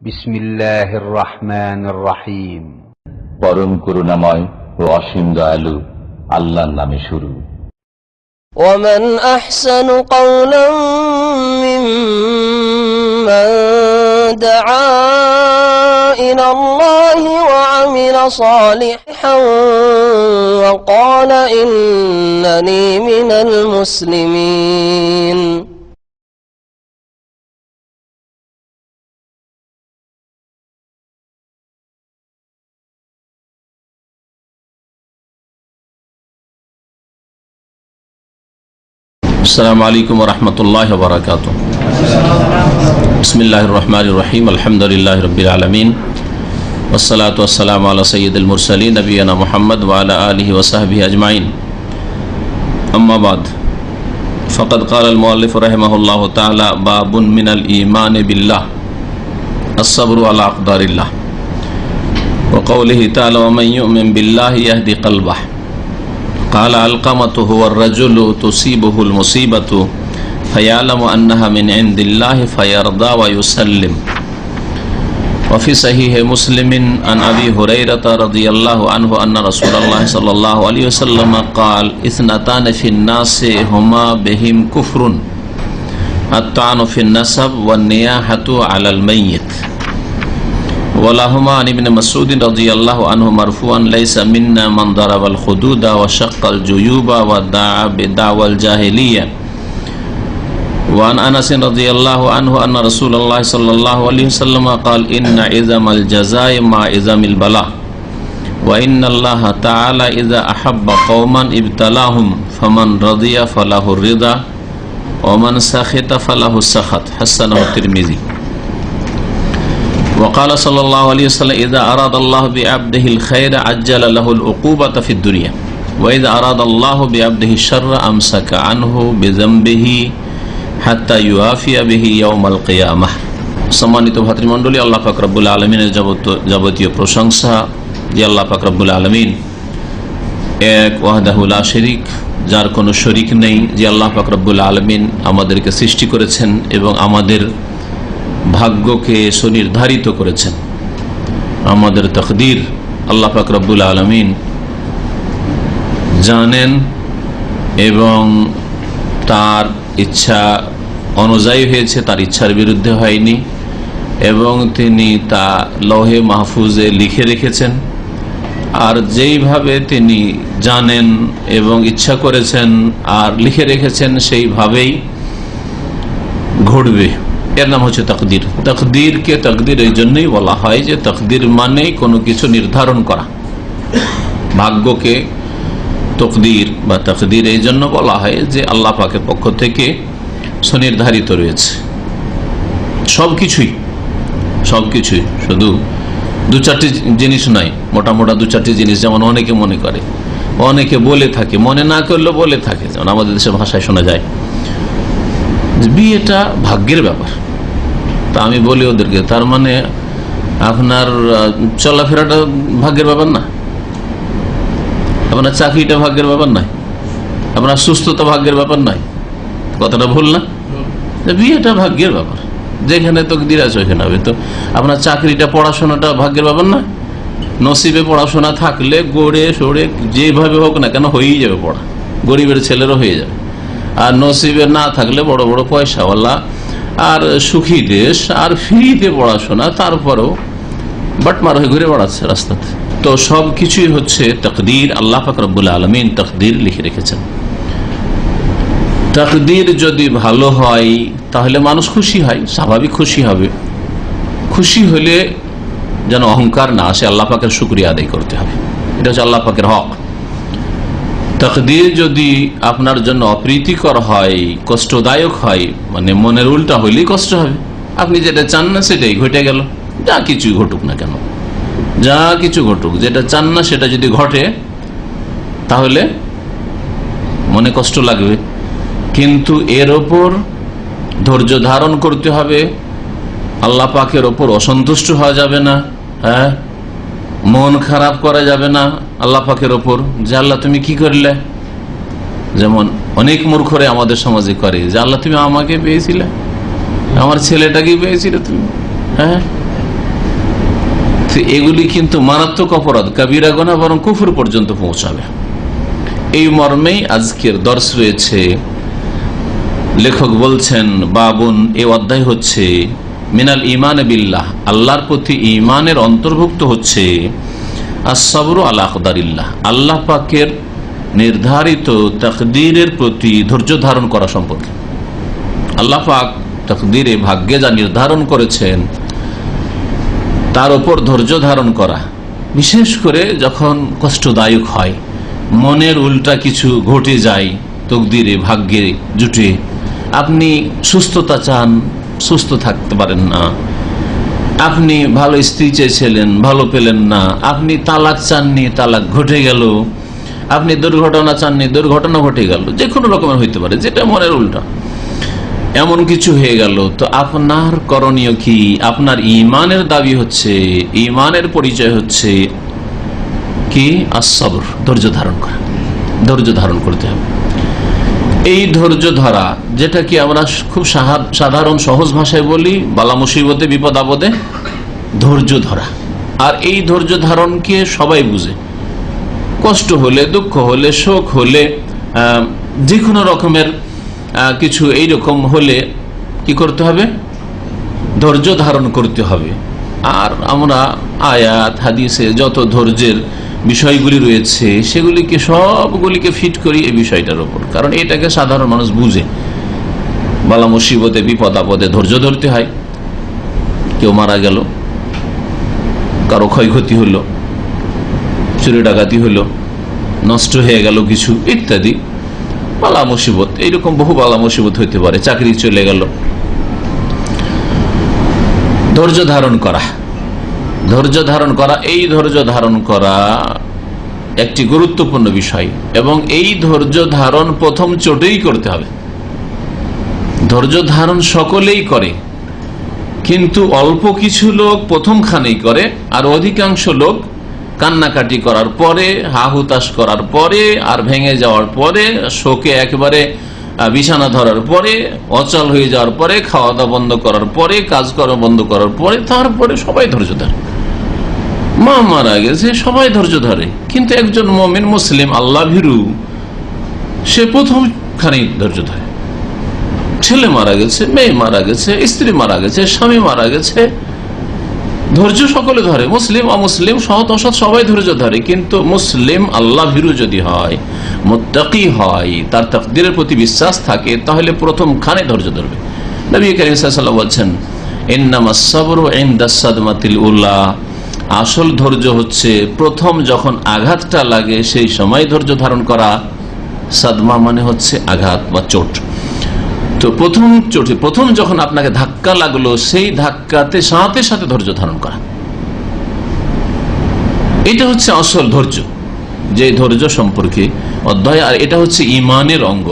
বিসমিল্লাহির রহমানির রহিম। পরম করুণাময় ও অসীম দয়ালু আল্লাহর নামে শুরু। ومن أحسن قولا ممن دعا إلى الله وعمل صالحا وقال إنني من المسلمين। আসসালামু আলাইকুম ওয়া রাহমাতুল্লাহি ওয়া বারাকাতুহু। বিসমিল্লাহির রহমানির রহিম। আলহামদুলিল্লাহি রাব্বিল আলামিন ওয়াসসালাতু ওয়াসসালামু আলা সাইয়্যিদিল মুরসালিন নবিয়িনা মুহাম্মদ ওয়া আলা আলিহি ওয়া সাহবিহি আজমাইন। আম্মা বাদ, ফাকাদ ক্বালাল মুআল্লিফ রাহিমাহুল্লাহু তাআলা বাবুন মিনাল ঈমানি বিল্লাহ আস-সাবরু আলা আকদারিল্লাহ ওয়া ক্বাউলিহি তাআলা ওয়া মান ইউমিন বিল্লাহি ইয়াহদি কলবাহু। قال علقمة هو الرجل تصيبه المصيبة فيعلم أنها من عند الله فيرضى ويسلم. وفي صحيح مسلم عن أبي هريرة رضي الله عنه أن رسول الله صلى الله عليه وسلم قال اثنتان في الناس هما بهم كفر الطعن في النسب والنياحة على الميت. ولهما عن ابن مسعود رضي الله عنه مرفوعا ليس منا من ضرب الخدود وشق الجيوب ودعا بدعوى الجاهلية. وعن أنس رضي الله عنه أن رسول الله صلى الله عليه وسلم قال إن عظم الجزاء مع عظم البلاء وإن الله تعالى إذا أحب قوما ابتلاهم فمن رضي فله الرضا ومن سخط فله السخط. حسنه الترمذي. وقال صلى الله عليه وسلم إذا أراد الله بعبده الخير عجل له العقوبة في الدنيا وإذا أراد الله بعبده الشر أمسك عنه بذنبه حتى يوافي به يوم القيامة. সম্মানিত ভাতৃমণ্ডলী, আল্লাহ পাক রব্বুল আলামিনের যাবতীয় প্রশংসা যে আল্লাহ পাক রব্বুল আলামিন এক ওয়াহদাহু লা শরীক, যার কোনো শরীক নেই, যে আল্লাহ পাক রব্বুল আলামিন আমাদেরকে সৃষ্টি করেছেন এবং আমাদের ভাগ্যকে সুনির্ধারিত করেছেন। আমাদের তকদির আল্লাহ পাক রব্বুল আলামিন জানেন এবং তার ইচ্ছা অনুযায়ী হয়েছে, তার ইচ্ছার বিরুদ্ধে হয়নি এবং তিনি তা লৌহে মাহফুজে লিখে রেখেছেন। আর যেইভাবে তিনি জানেন এবং ইচ্ছা করেছেন আর লিখে রেখেছেন সেইভাবেই ঘটবে। এর নাম হচ্ছে তকদির। তকদিরকে তকদির এই জন্যই বলা হয় যে তকদির মানে কোনো কিছু নির্ধারণ করা। ভাগ্যকে তকদির বা তকদির এই জন্য বলা হয় যে আল্লাহ পাকের পক্ষ থেকে সুনির্ধারিত রয়েছে সবকিছুই, শুধু দু চারটি জিনিস নয়, মোটা দু চারটি জিনিস, যেমন অনেকে মনে করে, অনেকে বলে থাকে, মনে না করলেও বলে থাকে, যেমন আমাদের দেশের ভাষায় শোনা যায় বিয়েটা ভাগ্যের ব্যাপার। তা আমি বলি ওদেরকে, তার মানে আপনার চলাফেরাটা ভাগ্যের ব্যাপার না, আপনার চাকরিটা ভাগ্যের ব্যাপার নয়, আপনার সুস্থতা ভাগ্যের ব্যাপার নয়। কথাটা ভুল না? বিয়েটা ভাগ্যের ব্যাপার, যেখানে তকদির আছে ওইখানে হবে। তো আপনার চাকরিটা, পড়াশোনাটা ভাগ্যের ব্যাপার না? নসিবে পড়াশোনা থাকলে গড়ে সরে যেভাবে হোক না কেন হয়েই যাবে পড়া, গরিবের ছেলেরও হয়ে যাবে। আর নসিবে না থাকলে বড় বড় পয়সাওয়ালা আর সুখী দেশ আর ফ্রিতে পড়াশোনা, তারপরেও বাটমার হয়ে ঘুরে বেড়াচ্ছে রাস্তাতে। তো সব কিছুই হচ্ছে তকদির। আল্লাহ পাক রব্বুল আলামিন তকদির লিখে রেখেছেন। তকদির যদি ভালো হয় তাহলে মানুষ খুশি হয়, স্বাভাবিক খুশি হবে। খুশি হলে যেন অহংকার না আসে, আল্লাহ পাকের শুকরিয়া আদায় করতে হবে, এটা হচ্ছে আল্লাহ পাকের হক। তকদির যদি আপনার জন্য অপ্রীতিকর হয়, কষ্টদায়ক হয়, মানে মনের উল্টা হইলেই কষ্ট হবে। আপনি যেটা চান না সেটাই ঘটে গেল, যা কিছু ঘটুক না কেন, যা কিছু ঘটুক, যেটা চান না সেটা যদি ঘটে তাহলে মনে কষ্ট লাগবে। কিন্তু এর ওপর ধৈর্য ধারণ করতে হবে, আল্লাহ পাকের ওপর অসন্তুষ্ট হওয়া যাবে না, হ্যাঁ, মন খারাপ করা যাবে না আল্লাহ পাকের ওপর, যে আল্লাহ তুমি কি করলে। যেমন অনেক মূর্খরে আমাদের সমাজে করে যে আল্লাহ তুমি আমাকে পেয়েছিলে, আমার ছেলেটাকে পেয়েছিলে তুমি, হ্যাঁ তো এগুলি কিন্তু মারাত্মক অপরাধ, কাবিরা গুনাহ, বরং কুফর পর্যন্ত পৌঁছাবে। এই মর্মেই আজকের দর্শ রয়েছে। লেখক বলছেন, বাবুন, এই অধ্যায় হচ্ছে মিনাল ইমান বিল্লাহ, আল্লাহর প্রতি ইমানের অন্তর্ভুক্ত হচ্ছে আসসাবরু আলা আকদারিল্লাহ, আল্লাহ পাকের নির্ধারিত তাকদীরের প্রতি ধৈর্য ধারণ করা সম্পর্কে। আল্লাহ পাক তাকদীরে, ভাগ্যে যা নির্ধারণ করেছেন তার উপর ধৈর্য ধারণ করা, বিশেষ করে যখন কষ্টদায়ক হয়, মনের উল্টা কিছু ঘটে যায় তকদীরে, ভাগ্যে জুটে, আপনি সুস্থতা চান, সুস্থ থাকতে পারেন না, আপনি ভালো স্ত্রী চেয়েছিলেন, ভালো পেলেন না, আপনি তালাক চাননি, তালাক ঘটে গেল, আপনি দুর্ঘটনা চাননি, দুর্ঘটনা ঘটে গেল, যে কোনো রকমের হইতে পারে, যেটা মনের উল্টা এমন কিছু হয়ে গেল, তো আপনার করণীয় কি? আপনার ইমানের দাবি হচ্ছে, ইমানের পরিচয় হচ্ছে কি? আসসাবর, ধৈর্য ধারণ করা। ধৈর্য ধারণ করতে হবে। এই ধৈর্য ধরা, যেটা কি আমরা খুব সাধারণ সহজ ভাষায় বলি, বালা মুসিবতে, বিপদ আপদে ধৈর্য ধরা। আর এই ধৈর্য ধারণকে সবাই বুঝে। কষ্ট হলে, দুঃখ হলে, শোক হলে, যে কোনো রকমের কিছু এইরকম হলে কি করতে হবে? ধৈর্য ধারণ করতে হবে। আর আমরা আয়াত হাদিসে যত ধৈর্যের বিষয়গুলি রয়েছে সেগুলিকে সবগুলিকে ফিট করি এই বিষয়টার উপর, কারণ এটাকে সাধারণ মানুষ বুঝে। বালা মুসিবতে, বিপদ আপদে ধৈর্য ধরতে হয়। কেউ মারা গেল, কারো ক্ষয়ক্ষতি হলো, চুরি ডাকাতি হলো, নষ্ট হয়ে গেল কিছু ইত্যাদি, বালা মুসিবত, এইরকম বহু বালা মুসিবত হইতে পারে, চাকরি চলে গেল। ধৈর্য ধারণ করা, ধৈর্য ধারণ করা, এই ধৈর্য ধারণ করা একটি গুরুত্বপূর্ণ বিষয়, এবং এই ধৈর্য ধারণ প্রথম চোটেই করতে হবে। ধৈর্য ধারণ সকলেই করে, কিন্তু অল্প কিছু লোক প্রথমখানেই করে, আর অধিকাংশ লোক কান্নাকাটি করার পরে, হাহুতাশ করার পরে, আর ভেঙে যাওয়ার পরে, শোকে একেবারে বিছানা ধরার পরে, অচল হয়ে যাওয়ার পরে, খাওয়া দাওয়া বন্ধ করার পরে, কাজ করা বন্ধ করার পরে, তারপরে সবাই ধৈর্য ধরে। মা মারা গেছে, সবাই ধৈর্য ধরে, কিন্তু একজন মুমিন মুসলিম আল্লাহ ভীরু সে প্রথমখানেই ধৈর্য ধরে। ছেলে মারা গেছে, মেয়ে মারা গেছে, স্ত্রী মারা গেছে, স্বামী মারা গেছে, ধৈর্য সকলে ধরে, মুসলিম অমুসলিম, সৎ অসৎ সবাই ধৈর্য ধরে। কিন্তু মুসলিম আল্লাহ ভীরু যদি হয়, মুত্তাকি হয়, তার তাকদীরের প্রতি বিশ্বাস থাকে, তাহলে প্রথমখানে ধৈর্য ধরবে। নবী কারীম সাল্লাল্লাহু আলাইহি ওয়াসাল্লাম বলছেন, ইন্নামাস সাবরু ইনদাস সাদমাতিল উলা, আসল ধৈর্য হচ্ছে প্রথম যখন আঘাতটা লাগে সেই সময় ধৈর্য ধারণ করা। সাদমা মানে হচ্ছে আঘাত বা চোট। তো প্রথম চোটে, প্রথম যখন আপনাকে ধাক্কা লাগলো, সেই ধাক্কাতে সাথে সাথে ধৈর্য ধারণ করা, এটা হচ্ছে আসল ধৈর্য, যে ধৈর্য সম্পর্কে অধ্যায়। আর এটা হচ্ছে ইমানের অঙ্গ।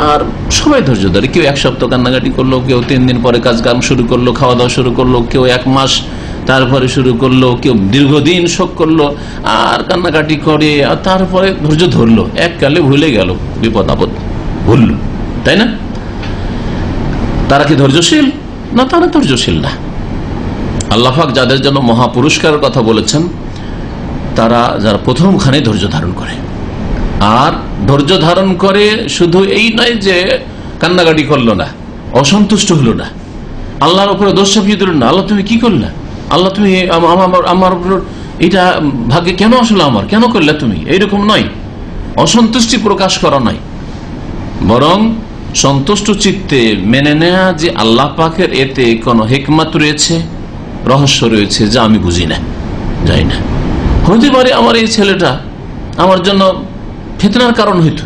আর সবাই ধৈর্য ধরে, কেউ এক সপ্তাহ কান্নাকাটি করলো, কেউ 3 দিন পরে কাজ কাম শুরু করলো, খাওয়া দাওয়া শুরু করলো, কেউ 1 মাস তারপরে শুরু করলো, কেউ দীর্ঘদিন শোক করলো আর কান্নাকাটি করে, আর তারপরে ধৈর্য ধরলো, এককালে ভুলে গেল, বিপদ আপদ ভুললো, তাই না? তারা কি ধৈর্যশীল? না, তারা ধৈর্যশীল না। আল্লাহ পাক যাদের জন্য মহাপুরস্কারের কথা বলেছেন, তারা যারা প্রথমখানে ধৈর্য ধারণ করে। আর ধৈর্য ধারণ করে শুধু এই নয় যে কান্নাকাটি করলো না, অসন্তুষ্ট হলো না, আল্লাহর উপরে দোষ চাপিয়ে দিল না, আল্লাহ তুমি কি করলে, আল্লাহ তুমি আমার উপর এটা ভাগ্যে কেন আসলে, আমার কেন করলে তুমি, এইরকম নয়। অসন্তুষ্টি প্রকাশ করা নয়, বরং সন্তুষ্ট চিত্তে মেনে নেয়া যে আল্লাহ পাকের এতে কোনো হিকমত রয়েছে, রহস্য রয়েছে, যা আমি বুঝি না, যাই না। হতে পারে আমার এই ছেলেটা আমার জন্য ফিতনার কারণ হইতো,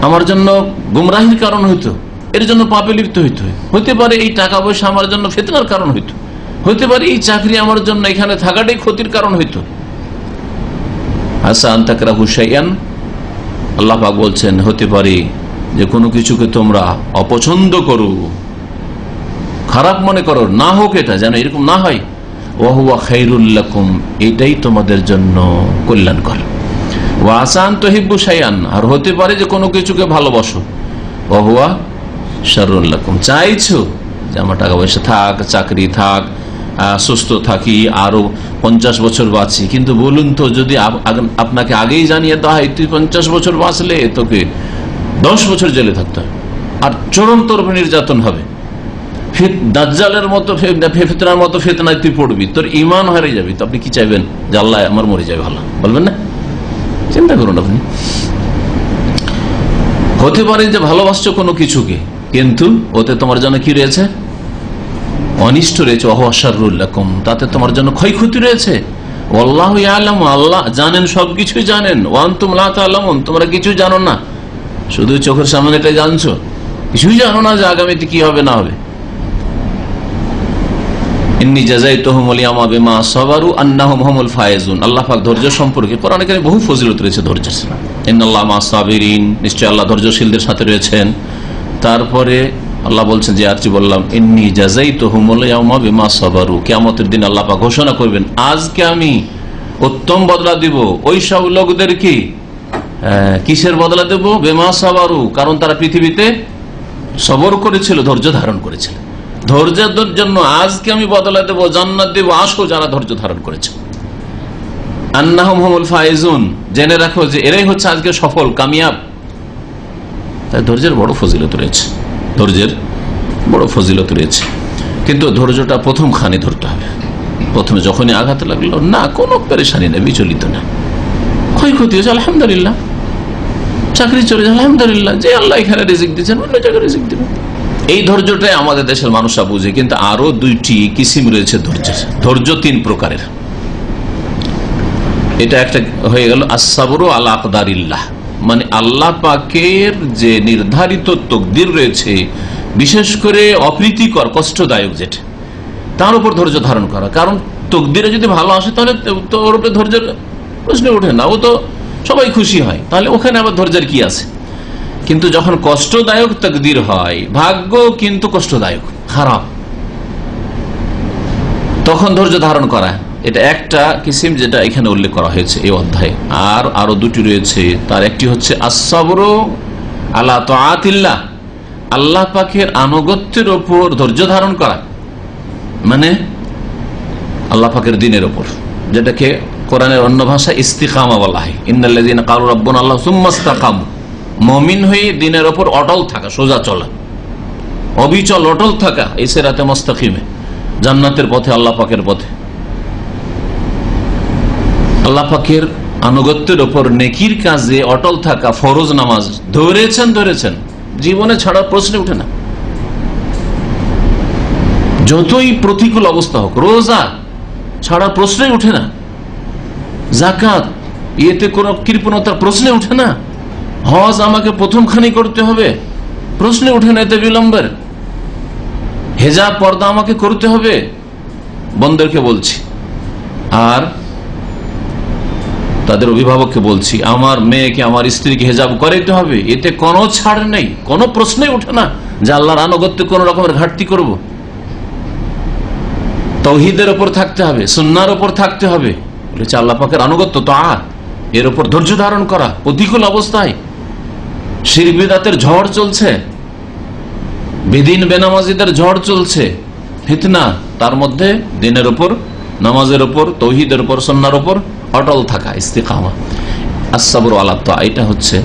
আমার জন্য গুমরাহির কারণ হইতো, এর জন্য পাপে লিপ্ত হইতো। হতে পারে এই টাকা পয়সা আমার জন্য ফিতনার কারণ হইতো, হতে পারে এই চাকরি আমার জন্য এখানে থাকাটাই ক্ষতির কারণ হইতো। আসা আনতাকরাহু শাইআন, আল্লাহ পাক বলছেন, হতে পারে যে কোনো কিছুকে তোমরা অপছন্দ করো, খারাপ মনে করো, না হোক এটা, যেন এরকম না হয়। ওয়া হুয়া খায়রুল লাকুম, এটাই তোমাদের জন্য কল্যাণকর। ওয়া আসা আন তুহিব্বু শাইআন, আর হতে পারে যে কোনো কিছুকে ভালোবাসো। ওয়া হুয়া শাররুল লাকুম, চাইছো যে আমার টাকা পয়সা থাক, চাকরি থাক, সুস্থ থাকি, আরো 50 বছর বাঁচি, কিন্তু বলুন তো যদি আপনাকে আগেই জানিয়ে দেওয়া হয় তুই 50 বছর বাঁচলে তোকে 10 বছর জেলে থাকতে হবে আর চরমতর নির্যাতন হবে, দাজ্জালের মতো ফিতনার মতো ফিতনায় তুই পড়বি, তোর ঈমান হারিয়ে যাবি, তো আপনি কি চাইবেন? যে আল্লাহ আমার মরে যাবে, ভালো বলবেন না? চিন্তা করুন আপনি। হতে পারে যে ভালোবাসছো কোনো কিছুকে, কিন্তু ওতে তোমার জন্য কি রয়েছে? অনিষ্ট রয়েছে। ওয়াশারুল্লাকুম, তাতে তোমার জন্য ক্ষয়ক্ষতি রয়েছে। আল্লাহু ইয়ালামু, আল্লাহ জানেন, সবকিছুই জানেন। ওয়া আনতুম লা তা'লামুন, তোমরা কিছুই জানো না, শুধু চোখের সামনে এটা জানছো, কিছুই জানো না যে আগামীতে কি হবে না হবে। ইন্নী জাযাইতুহুমুল ইয়াওমা বিমা সাবারু আন্নাহুম হুমুল ফায়েজুন। আল্লাহ পাক ধৈর্য সম্পর্কে কোরআনে কারিমে বহু ফজিলত রয়েছে ধৈর্যের। ইন্নাল্লাহা মা'আস সাবিরিন, নিশ্চয় আল্লাহ ধৈর্যশীলদের সাথে রয়েছেন। তারপরে আল্লাহ বলছেন যে আরজি বললাম, ইন্নী জাযাইতুহুমুল ইয়াওমা বিমা সাবারু, কিয়ামতের দিন আল্লাহ পাক ঘোষণা করবেন, আজকে আমি উত্তম বদলা দিব ওই সব লোকদেরকে। কিসের বদলা দেব? বিমা সাবারু, কারণ তারা পৃথিবীতে সবর করেছিল, ধৈর্য ধারণ করেছিল। ধৈর্যের জন্য আজকে আমি বদলা দেব, জান্নাত দেব, আসো যারা ধৈর্য ধারণ করেছে। আন্নাহুম হুমুল ফায়েজুন, জেনে রাখো যে এরাই হচ্ছে আজকে সফল কামিয়াব। তাই ধৈর্যের বড় ফজিলত রয়েছে, ধৈর্যের বড় ফজিলত রয়েছে। কিন্তু ধৈর্যটা প্রথম খানে ধরতে হবে। প্রথমে যখনই আঘাত লাগলো, না কোনো পেরেশানি না, বিচলিত না, ক্ষয়ক্ষতি হয়েছে আলহামদুলিল্লাহ, চাকরি চলে যায় আলহামদুলিল্লাহ, যে আল্লাহ এখানে রিজিক দিচ্ছেন অন্য জায়গায় রিজিক দিবেন। এই ধৈর্যটাই আমাদের দেশের মানুষরা বুঝে। কিন্তু আরো দুইটি কিসিম রয়েছে ধৈর্যের। ধৈর্য 3 প্রকারের। এটা একটা হয়ে গেল আস-সাবরু আলা আকদারিল্লাহ, মানে আল্লাহ পাকের যে নির্ধারিত তকদির রয়েছে, বিশেষ করে অপ্রীতিকর কষ্টদায়ক যেটা, তার উপর ধৈর্য ধারণ করা। কারণ তকদিরে যদি ভালো আসে তাহলে তো ওর উপরে ধৈর্যের প্রশ্ন ওঠে না, ও তো সবাই খুশি হয়, তাহলে ওখানে আবার ধৈর্যের কি আছে? কিন্তু যখন কষ্টদায়ক তকদির হয়, ভাগ্য কিন্তু কষ্টদায়ক, খারাপ, তখন ধৈর্য ধারণ করা, এটা একটা কিসিম যেটা এখানে উল্লেখ করা হয়েছে এই অধ্যায়ে। আর আরো দুটি রয়েছে। তার একটি হচ্ছে আস-সাবরু আলা তাআতিল্লাহ, আল্লাহ পাকের আনুগত্যের উপর ধৈর্য ধারণ করা, মানে আল্লাহ পাকের দ্বীনের উপর, যেটাকে কোরআনের অন্য ভাষায় ইস্তিকামা বলা হয়। ইন্নাল্লাযীনা ক্বালু রাব্বুনা আল্লাহু সুম্মা ইসতাকামু, মুমিন হয়ে দ্বীনের উপর অটল থাকা, সোজা চলা, অবিচল অটল থাকা, এই সিরাতে মুস্তাকিমে, জান্নাতের পথে, আল্লাহ পাকের পথে, আল্লাহ পাকের আনুগত্যের উপর নেকির কাজে অটল থাকা, ফরজ নামাজ ধরেছেন, জীবনে ছাড়ার প্রশ্ন উঠে না, যতই প্রতিকূল অবস্থা হোক। রোজা ছাড়া প্রশ্নই উঠে না, যাকাত ইয়েতে কোন কৃপণতার প্রশ্নে উঠে না, হজ আমাকে প্রথমখানি করতে হবে প্রশ্নে উঠে না এতে বিলম্বের, হেজাব পর্দা আমাকে করতে হবে, বন্ধুদেরকে বলছি আর তাদের অভিভাবককে বলছি, আমার মেয়েকে, আমার স্ত্রীকে হেজাব করাইতে হবে, এতে কোনো ছাড় নেই, কোনো প্রশ্নই উঠে না যে আল্লাহর আনুগত্যে কোন রকমের ঘাটতি করব। তাওহীদের উপর থাকতে হবে, সুন্নাহর উপর থাকতে হবে, বলেছে আল্লাহ পাকের আনুগত্য, তাআত, এর উপর ধৈর্য ধারণ করা প্রতিকূল অবস্থায়। শিরক বিদআতের ঝড় চলছে, বেদিন বেনামাজিদের ঝড় চলছে, ফিতনা, তার মধ্যে দ্বীনের উপর, নামাজের উপর, তাওহীদের উপর, সুন্নাহর উপর অটল থাকা, ইস্তিকামা। আস-সাবরু আলা তাআত, এটা হচ্ছে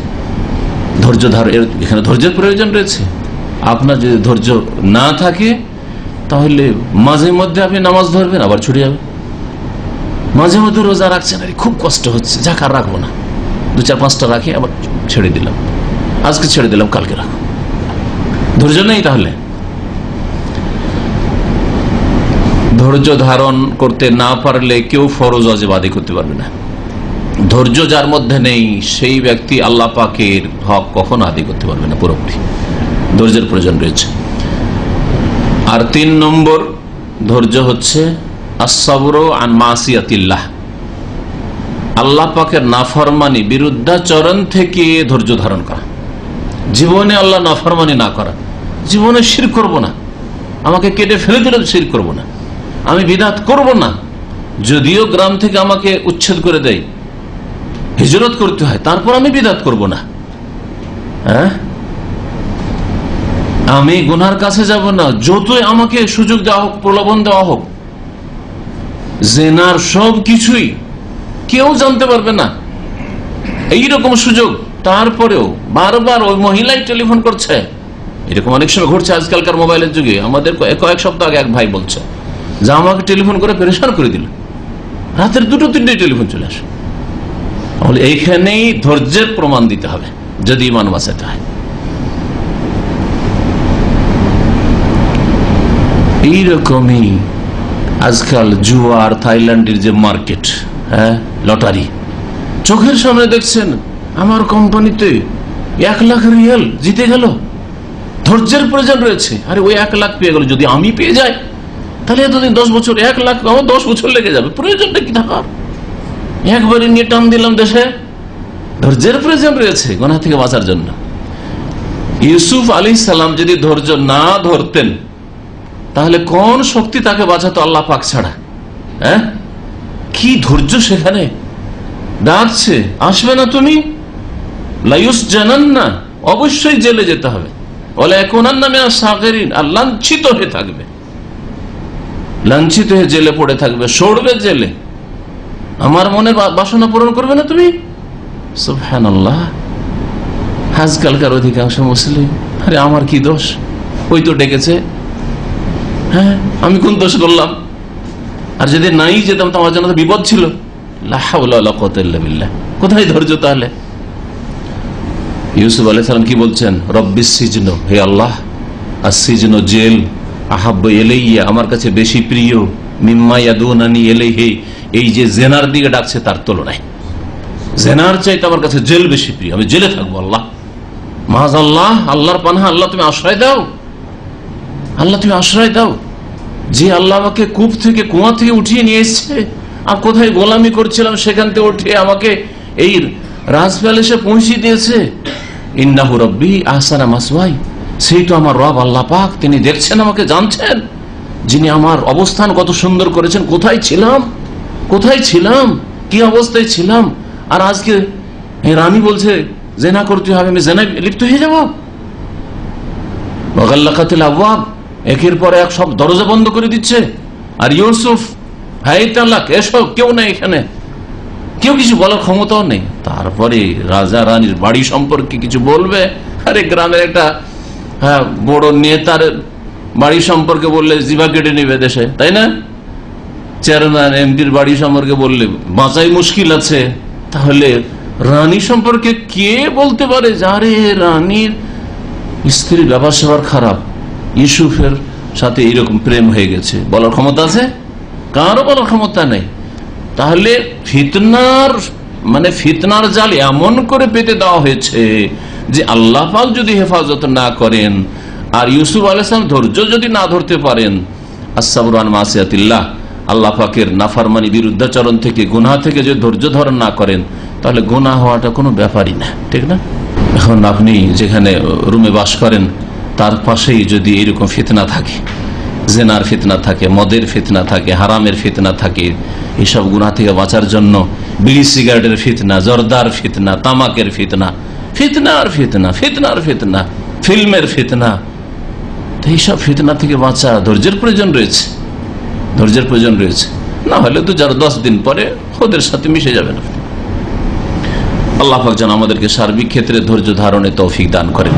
ধৈর্য ধারণ। এখানে ধৈর্যের প্রয়োজন রয়েছে। আপনার যদি ধৈর্য না থাকে তাহলে মাঝে মধ্যে আপনি নামাজ ধরবেন, আবার ছুটে যাবে, মাঝে মধ্যে রোজা রাখছেন, খুব কষ্ট হচ্ছে, যাক আর রাখবো না, 2-4-5টা রাখি, আবার ছেড়ে দিলাম, আজকে ছেড়ে দিলাম, কালকে রাখো, ধৈর্য নেই। তাহলে ধৈর্য ধারণ করতে না পারলে কেউ ফরজ ওয়াজিব আদায় করতে পারবে না। ধৈর্য যার মধ্যে নেই সেই ব্যক্তি আল্লাহ পাকের হক কখনো আদায় করতে পারবে না পুরোপুরি। ধৈর্যের প্রয়োজন রয়েছে। আর 3 নম্বর ধৈর্য হচ্ছে আস-সাবরু আন মাসিয়াতিল্লাহ, আল্লাহ পাকের নাফরমানি, বিরুদ্ধাচরণ থেকে ধৈর্য ধারণ করা। জীবনে আল্লাহ নাফরমানি না করা, জীবনে শিরক করব না, আমাকে কেটে ফেলে দিলে শিরক করব না, আমি বিদআত করব না, যদিও গ্রাম থেকে আমাকে উচ্ছেদ করে দেয়, হিজরত করতে হয়, তারপর আমি বিদআত করব না। হ্যাঁ, আমি গুনার কাছে যাব না, যতই আমাকে সুযোগ দেওয়া হোক, প্রলোভন দেওয়া হোক, জেনার সব কিছুই কেউ জানতে পারবে না, এইরকম সুযোগ। তারপরেও বারবার ওই মহিলাই টেলিফোন করছে। এরকম অনেক সময় ঘটছে আজকালকার মোবাইলের যুগে। আমাদের কয়েক সপ্তাহ আগে এক ভাই বলছে যে আমাকে টেলিফোন করে পেরেশান করে দিল, রাতের 2-3টে টেলিফোন চলে আসে। তাহলে এইখানেই ধৈর্যের প্রমাণ দিতে হবে যদি ইমান বাঁচাতে হয়। এইরকমই আজকাল জুয়ার, থাইল্যান্ডের যে মার্কেট, হ্যাঁ, লটারি, চোখের সামনে দেখছেন আমার কোম্পানিতে 1 লাখ রিয়াল জিতে গেল। ধৈর্যের প্রয়োজন রয়েছে। আরে ওই 1 লাখ পেয়ে গেল, যদি আমি পেয়ে যাই তাহলে এতদিন 10 বছর, 1 লাখ আমার 10 বছর লেগে যাবে। প্রয়োজনটা কি থাকার? একবারে নিয়ে টান দিলাম দেশে। ধৈর্যের প্রয়োজন রয়েছে গুনাহ থেকে বাঁচার জন্য। ইউসুফ আলাইহিস সালাম যদি ধৈর্য না ধরতেন তাহলে কোন শক্তি তাকে বাঁচাতো আল্লাহ পাক ছাড়া? হ্যাঁ, কি ধৈর্য সেখানে। ডাকছে, আসবে না তুমি, লাইউস জানান না, অবশ্যই জেলে যেতে হবে, বলে এখন নামে সাগেরিন, আর লাঞ্ছিত হয়ে থাকবে, লাঞ্ছিত হয়ে জেলে পড়ে থাকবে, সরবে জেলে। আমার মনের বাসনা পূরণ করবে না তুমি? সুবহানাল্লাহ। আজকালকার অধিকাংশ মুসলিম, আরে আমার কি দোষ, ওই তো ডেকেছে, হ্যাঁ আমি কোন দোষ করলাম? আর যদি নাই যেতাম তো আমার জন্য তো বিপদ ছিল। লা হাওলা ওয়ালা কুওয়াতা ইল্লা বিল্লাহ। কোথায় ধৈর্য তাহলে? ইউসুফ আলাইহিস সালাম কি বলছেন? রব্বিস সিজন, হে আল্লাহ, আসিজন জেল, আহাব্বু ইলাইয়া, আমার কাছে বেশি প্রিয়, মিম্মা ইয়াদুনানি ইলাইহি, এই যে জেনার দিকে ডাকছে তার তুলনায় জেনার চাইতে আমার কাছে জেল বেশি প্রিয়, আমি জেলে থাকবো। আল্লাহ মাআযাল্লাহ, আল্লাহর পানাহ, আল্লাহ তুমি আশ্রয় দাও, আল্লাহ তুমি আশ্রয় দাও। যে আল্লাহ আমাকে কূপ থেকে, কুয়া থেকে উঠিয়ে নিয়ে এসছে, আর কোথায় গোলামি করছিলাম সেখান থেকে উঠিয়ে আমাকে এই রাজ প্যালেসে পৌঁছে দিয়েছে। ইন্নাহু রাব্বি আহসানা মাসওয়াই, সেই তো আমার রব আল্লাহ পাক, তিনি দেখছেন আমাকে, জানছেন, যিনি আমার অবস্থান কত সুন্দর করেছেন। কোথায় ছিলাম, কোথায় ছিলাম, কি অবস্থায় ছিলাম, আর আজকে রানী বলছে জেনা করতে হবে, আমি জেনায় লিপ্ত হয়ে যাবো। ওয়াগাল্লাকাতিল আবওয়াব, একের পর এক সব দরজা বন্ধ করে দিচ্ছে। আর ইউসুফ, হাই তালাক, এসব কেউ নেই এখানে, কেউ কিছু বলার ক্ষমতাও নেই। তারপরে রাজা রানীর বাড়ি সম্পর্কে কিছু বলবে, আরে গ্রামের একটা বড় নেতার বাড়ি সম্পর্কে বললে জিভা কেটে নেবে দেশে, তাই না? চেয়ারম্যান, এমপির বাড়ি সম্পর্কে বললে বাঁচাই মুশকিল আছে। তাহলে রানী সম্পর্কে কে বলতে পারে যারে রানীর স্ত্রীর ব্যবহার স্যাবহার খারাপ, ইউসুফের সাথে এইরকম প্রেম হয়ে গেছে, বলার ক্ষমতা আছে? কারো বলার ক্ষমতা নেই। তাহলে ফিতনার জাল এমন করে পেতে দেওয়া হয়েছে যে আল্লাহ পাক যদি হেফাজত না করেন, আর ইউসুফ আলাইহিস সালাম ধৈর্য যদি না ধরতে পারেন, আসসাবরু আন মাসিয়াতিল্লাহ, আল্লাহ পাকের নাফরমানি, বিরুদ্ধাচরণ থেকে, গুনাহ থেকে যদি ধৈর্য ধারণ না করেন, তাহলে গুনাহ হওয়াটা কোনো ব্যাপারই না, ঠিক না? এখন আপনি যেখানে রুমে বাস করেন তার পাশেই যদি এরকম ফিতনা থাকে, জেনার ফিতনা থাকে, মদের ফিতনা থাকে, হারামের ফিতনা থাকে, এসব গুনাহ থেকে বাঁচার জন্য বিড়ি সিগারেটের ফিতনা, জর্দার ফিতনা, তামাকের ফিতনা, ফিতনার ফিতনা, ফিতনার ফিতনা, ফিল্মের ফিতনা, তো এইসব ফিতনা থেকে বাঁচা ধৈর্যের প্রয়োজন রয়েছে, ধৈর্যের প্রয়োজন রয়েছে। না হলে তো যারা 10 দিন পরে ওদের সাথে মিশে যাবেন। আল্লাহ পাক যেন আমাদেরকে সার্বিক ক্ষেত্রে ধৈর্য ধারণে তৌফিক দান করেন।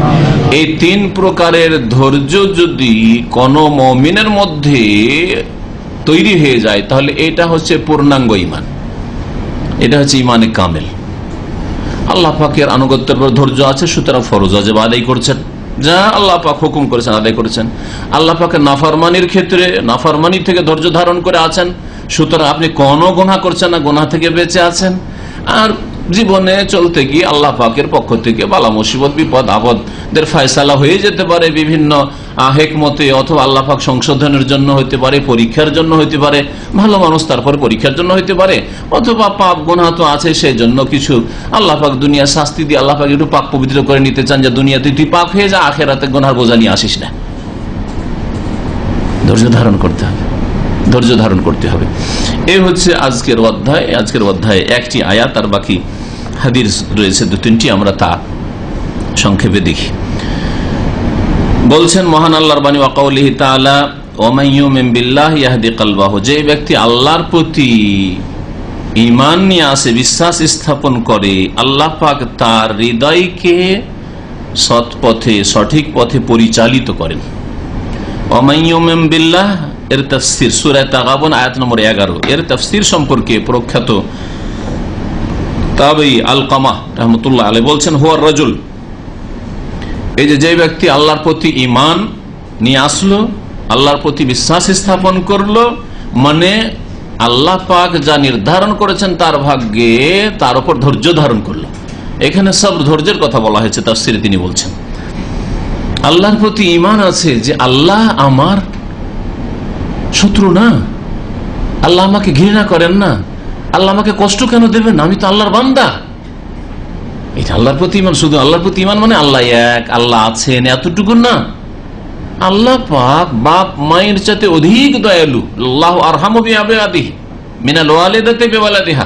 এই 3 প্রকারের ধৈর্য যদি কোন মুমিনের মধ্যে তৈরি হয়ে যায় তাহলে এটা হচ্ছে পূর্ণাঙ্গ ঈমান, এটা হচ্ছে ঈমানে কামেল। আল্লাহ পাকের আনুগত্যের পর ধৈর্য আছে, সুতরাং ফরজ ওয়াজিব আদায় করছেন, যা আল্লাহ পাক হুকুম করেছেন আদায় করেছেন। আল্লাহ পাকের নাফরমানির ক্ষেত্রে নাফরমানি থেকে ধৈর্য ধারণ করে আছেন, সুতরাং আপনি কোনো গুনাহ করছেন না, গুনাহ থেকে বেঁচে আছেন। আর জীবনে চলতে গিয়ে আল্লাহ পাকের পক্ষ থেকে বালা মুসিবত, বিপদ আপদের ফয়সালা হয়ে যেতে পারে বিভিন্ন হেকমতে, অথবা আল্লাহ পাক সংশোধনের জন্য হইতে পারে, পরীক্ষার জন্য হইতে পারে, ভালো মানুষ তারপর পরীক্ষার জন্য হইতে পারে, অথবা পাপ গুনাহ তো আছে সেই জন্য কিছু আল্লাহ পাক দুনিয়া শাস্তি দিয়ে আল্লাহ পাক একটু পাক পবিত্র করে নিতে চান, যে দুনিয়াতে তুই পাক হয়ে যা, আখেরাতে গুনাহর বোঝা নিয়ে আসিস না। ধৈর্য ধারণ করতে হবে, ধৈর্য ধারণ করতে হবে। এই হচ্ছে আজকের অধ্যায়। আজকের অধ্যায়ে একটি আয়াত আর বাকি হাদিস রয়েছে 2-3টি, আমরা তা সংক্ষেপে দেখি। বলছেন মহান আল্লাহর বাণী, ওয়াকাউলিহি তাআলা ওয়া মান ইউমিন বিল্লাহি ইয়াহদি কলবাহু, যে ব্যক্তি আল্লাহর প্রতি ঈমান নিয়ে আসে, বিশ্বাস স্থাপন করে, আল্লাহ পাক তার হৃদয়কে সৎ পথে, সঠিক পথে পরিচালিত করেন। ওয়া মান ইউমিন বিল্লাহ এর তাফসীর সূরা তাগাবুন আয়াত নম্বর 11। এর তাফসীর সম্পর্কে প্রখ্যাত তাবেঈ আলকামা রাহমাতুল্লাহ আলাইহি বলছেন, হুয়া রাজুল, এই যে ব্যক্তি আল্লাহর প্রতি ঈমান নিয়ে আসলো, আল্লাহর প্রতি বিশ্বাস স্থাপন করলো, মানে আল্লাহ পাক যা নির্ধারণ করেছেন তার ভাগ্যে, তার উপর ধৈর্য ধারণ করলো। এখানে সব ধৈর্যের কথা বলা হয়েছে তাফসীরে। তিনি বলছেন আল্লাহর প্রতি ঈমান আছে যে আল্লাহ আমার শত্রু না, আল্লাহ আমাকে ঘৃণা করেন না, আল্লাহ আমাকে কষ্ট কেন দেবেন, আমি তো আল্লাহর বান্দা। এটা আল্লাহর প্রতি ঈমান। শুধু আল্লাহর প্রতি ঈমান মানে আল্লাহ এক, আল্লাহ আছেন, এতটুকু না। আল্লাহ পাক বাপ মায়ের চাইতে অধিক দয়ালু। আল্লাহু আরহামু বিআবাদিহি মিনাল ওয়ালিদাতি বিওয়ালাদিহা।